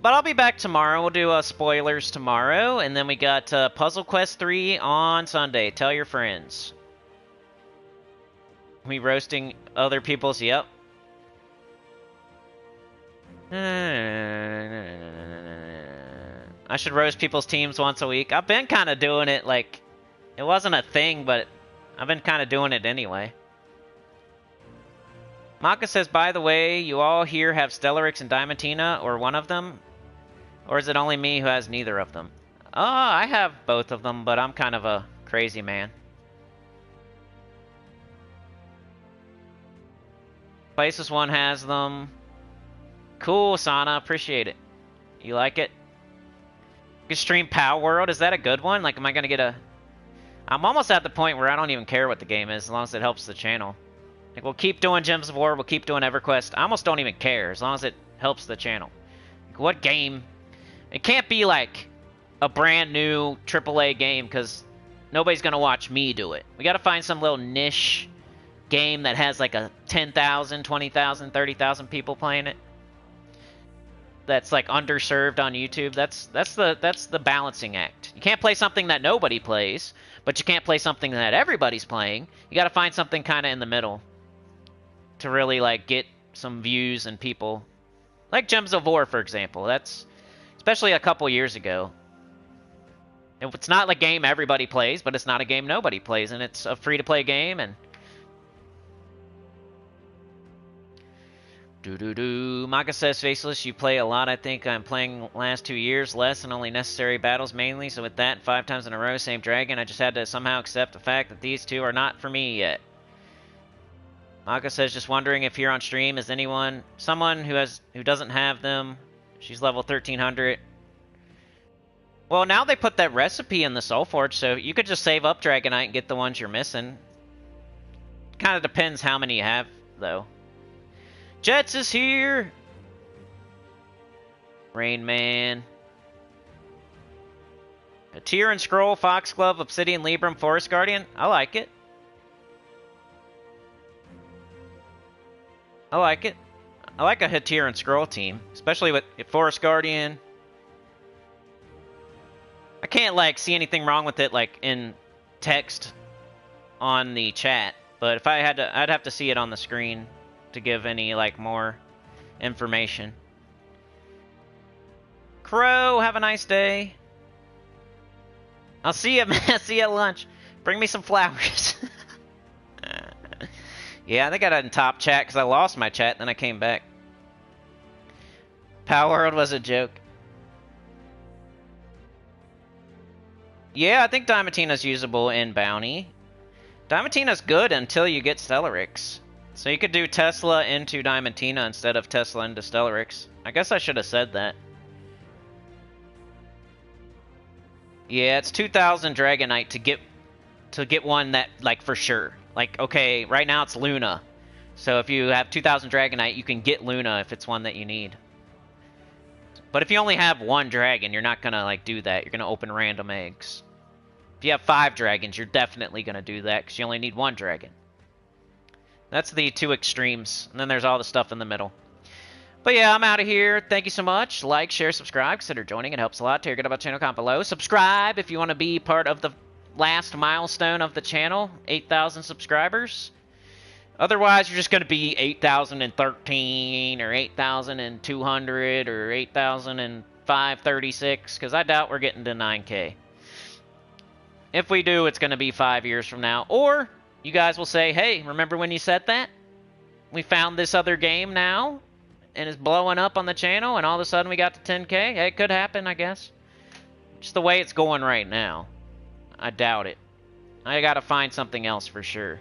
I'll be back tomorrow. We'll do spoilers tomorrow. And then we got Puzzle Quest 3 on Sunday. Tell your friends. We roasting other people's... Yep. I should roast people's teams once a week. I've been kind of doing it like... It wasn't a thing, but I've been kind of doing it anyway. Maka says, by the way, you all here have Stellarix and Diamantina, or one of them? Or is it only me who has neither of them? Oh, I have both of them, but I'm kind of a crazy man. Places one has them. Cool, Sana, appreciate it. You like it? Extreme Power World, is that a good one? Like, am I going to get a... I'm almost at the point where I don't even care what the game is, as long as it helps the channel. Like, we'll keep doing Gems of War, we'll keep doing EverQuest. I almost don't even care, as long as it helps the channel. Like, what game? It can't be, like, a brand new AAA game, because nobody's going to watch me do it. We got to find some little niche game that has, like, a 10,000, 20,000, 30,000 people playing it. That's, like, underserved on YouTube. That's the balancing act. You can't play something that nobody plays, but you can't play something that everybody's playing. You got to find something kind of in the middle to really, like, get some views and people. Like Gems of War, for example. That's, especially a couple years ago. It's not a game everybody plays, but it's not a game nobody plays, and it's a free-to-play game, and... Maka says, Faceless, you play a lot. I think I'm playing last 2 years, less and only necessary battles mainly. So with that, 5 times in a row, same dragon, I just had to somehow accept the fact that these two are not for me yet. Maka says, just wondering if here on stream is someone who doesn't have them. She's level 1300. Well, now they put that recipe in the Soulforge, so you could just save up Dragonite and get the ones you're missing. Kind of depends how many you have, though. Jets is here! Rain Man. Tier and Scroll, Foxglove, Obsidian, Libram, Forest Guardian. I like it. I like it. I like a Hatir and Scroll team, especially with Forest Guardian. I can't like see anything wrong with it like in text on the chat, but if I had to, I'd have to see it on the screen to give any like more information. Crow, have a nice day. I'll see you, man. See you at lunch. Bring me some flowers. Yeah, I think I got it in top chat because I lost my chat, then I came back. Power World was a joke. Yeah, I think Diamatina's usable in Bounty. Diamatina's good until you get Stellarix. So you could do Tesla into Diamantina instead of Tesla into Stellarix. I guess I should have said that. Yeah, it's 2,000 Dragonite to get one that, like, for sure. Like, okay, right now it's Luna. So if you have 2,000 Dragonite, you can get Luna if it's one that you need. But if you only have one dragon, you're not going to, like, do that. You're going to open random eggs. If you have 5 dragons, you're definitely going to do that because you only need 1 dragon. That's the 2 extremes. And then there's all the stuff in the middle. But yeah, I'm out of here. Thank you so much. Like, share, subscribe. Consider joining. It helps a lot. Tell your good about channel comment below. Subscribe if you want to be part of the last milestone of the channel. 8,000 subscribers. Otherwise, you're just going to be 8,013 or 8,200 or 8,536 because I doubt we're getting to 9K. If we do, it's going to be 5 years from now. Or you guys will say, hey, remember when you said that? We found this other game now and it's blowing up on the channel and all of a sudden we got to 10K. Hey, it could happen, I guess. Just the way it's going right now. I doubt it. I got to find something else for sure.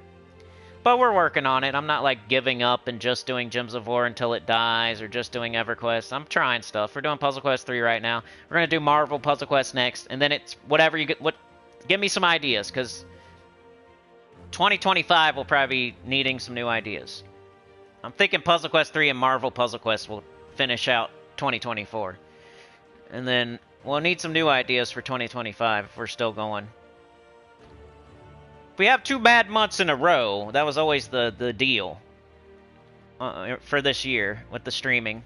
But we're working on it. I'm not like giving up and just doing Gems of War until it dies or just doing EverQuest. I'm trying stuff. We're doing Puzzle Quest 3 right now. We're going to do Marvel Puzzle Quest next. And then it's whatever you get. Give me some ideas because 2025 will probably be needing some new ideas. I'm thinking Puzzle Quest 3 and Marvel Puzzle Quest will finish out 2024. And then we'll need some new ideas for 2025 if we're still going. If we have 2 bad months in a row, that was always the deal for this year with the streaming.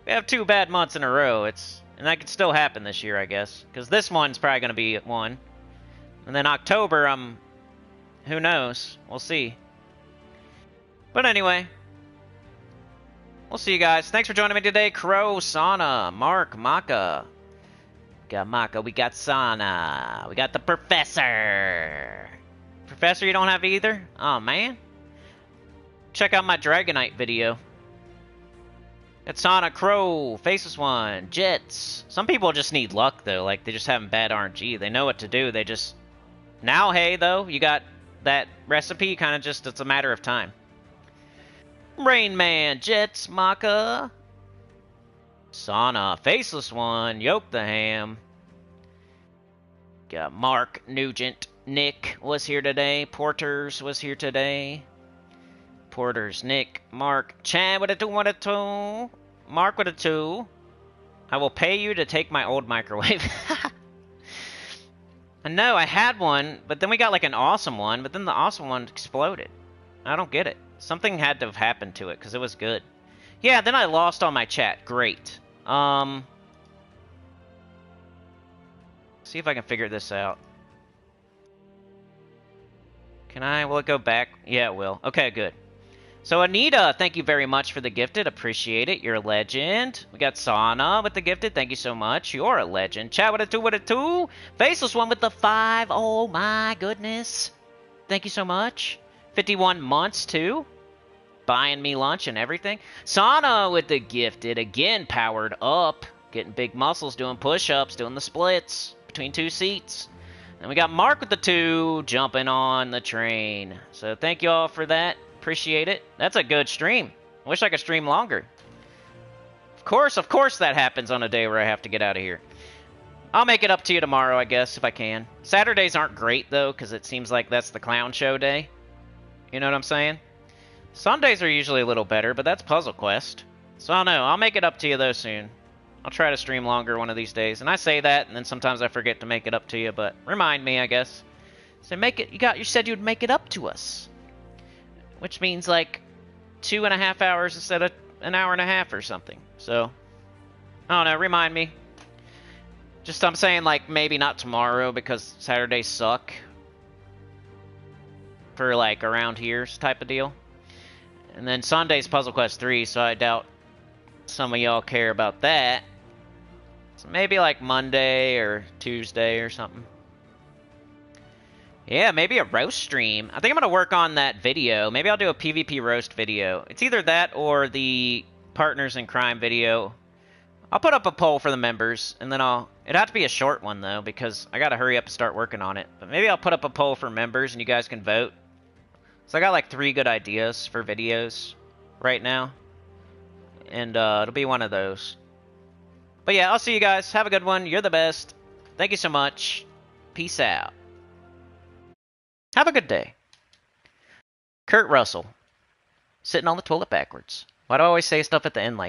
If we have 2 bad months in a row, and that could still happen this year, I guess. Because this one's probably going to be one. And then October, who knows? We'll see. But anyway, we'll see you guys. Thanks for joining me today. Crow, Sana, Mark, Maka. We got Maka, we got Sana, we got the Professor. Professor, you don't have either? Oh, man. Check out my Dragonite video. It's Sana, Crow, Faceless One, Jets. Some people just need luck, though. Like, they just having bad RNG. They know what to do. They just... Now, hey, though, you got that recipe. Kind of just, it's a matter of time. Rain Man, Jets, Maka. Sana, Faceless One, Yoke the Ham. Got Mark, Nugent. Nick was here today. Porters was here today. Porters, Nick, Mark, Chad with a 2, with a 2. Mark with a 2. I will pay you to take my old microwave. I know, I had one, but then we got like an awesome one, but then the awesome one exploded. I don't get it. Something had to have happened to it, because it was good. Yeah, then I lost all my chat. Great. See if I can figure this out. Can I? Will it go back? Yeah, it will. Okay, good. So, Anita, thank you very much for the gifted. Appreciate it. You're a legend. We got Sana with the gifted. Thank you so much. You're a legend. Chat with a 2 with a 2. Faceless One with the 5. Oh, my goodness. Thank you so much. 51 months, too. Buying me lunch and everything. Sana with the gifted. Again, powered up. Getting big muscles, doing push-ups, doing the splits between 2 seats. And we got Mark with the 2, jumping on the train. So thank you all for that. Appreciate it. That's a good stream. I wish I could stream longer. Of course that happens on a day where I have to get out of here. I'll make it up to you tomorrow, I guess, if I can. Saturdays aren't great, though, because it seems like that's the clown show day. You know what I'm saying? Sundays are usually a little better, but that's Puzzle Quest. So I don't know. I'll make it up to you, though, soon. I'll try to stream longer one of these days. And I say that, and then sometimes I forget to make it up to you, but remind me, I guess. So make it, you said you'd make it up to us. Which means like 2.5 hours instead of an hour and a half or something. So, I don't know, remind me. Just, I'm saying, like, maybe not tomorrow because Saturdays suck. For, like, around here type of deal. And then Sunday's Puzzle Quest 3, so I doubt some of y'all care about that. So maybe, like, Monday or Tuesday or something. Yeah, maybe a roast stream. I think I'm going to work on that video. Maybe I'll do a PvP roast video. It's either that or the Partners in Crime video. I'll put up a poll for the members, and then it'd have to be a short one, though, because I gotta hurry up and start working on it. But maybe I'll put up a poll for members, and you guys can vote. So I got, like, 3 good ideas for videos right now. And, it'll be one of those. But yeah, I'll see you guys. Have a good one. You're the best. Thank you so much. Peace out. Have a good day. Kurt Russell. Sitting on the toilet backwards. Why do I always say stuff at the end like that?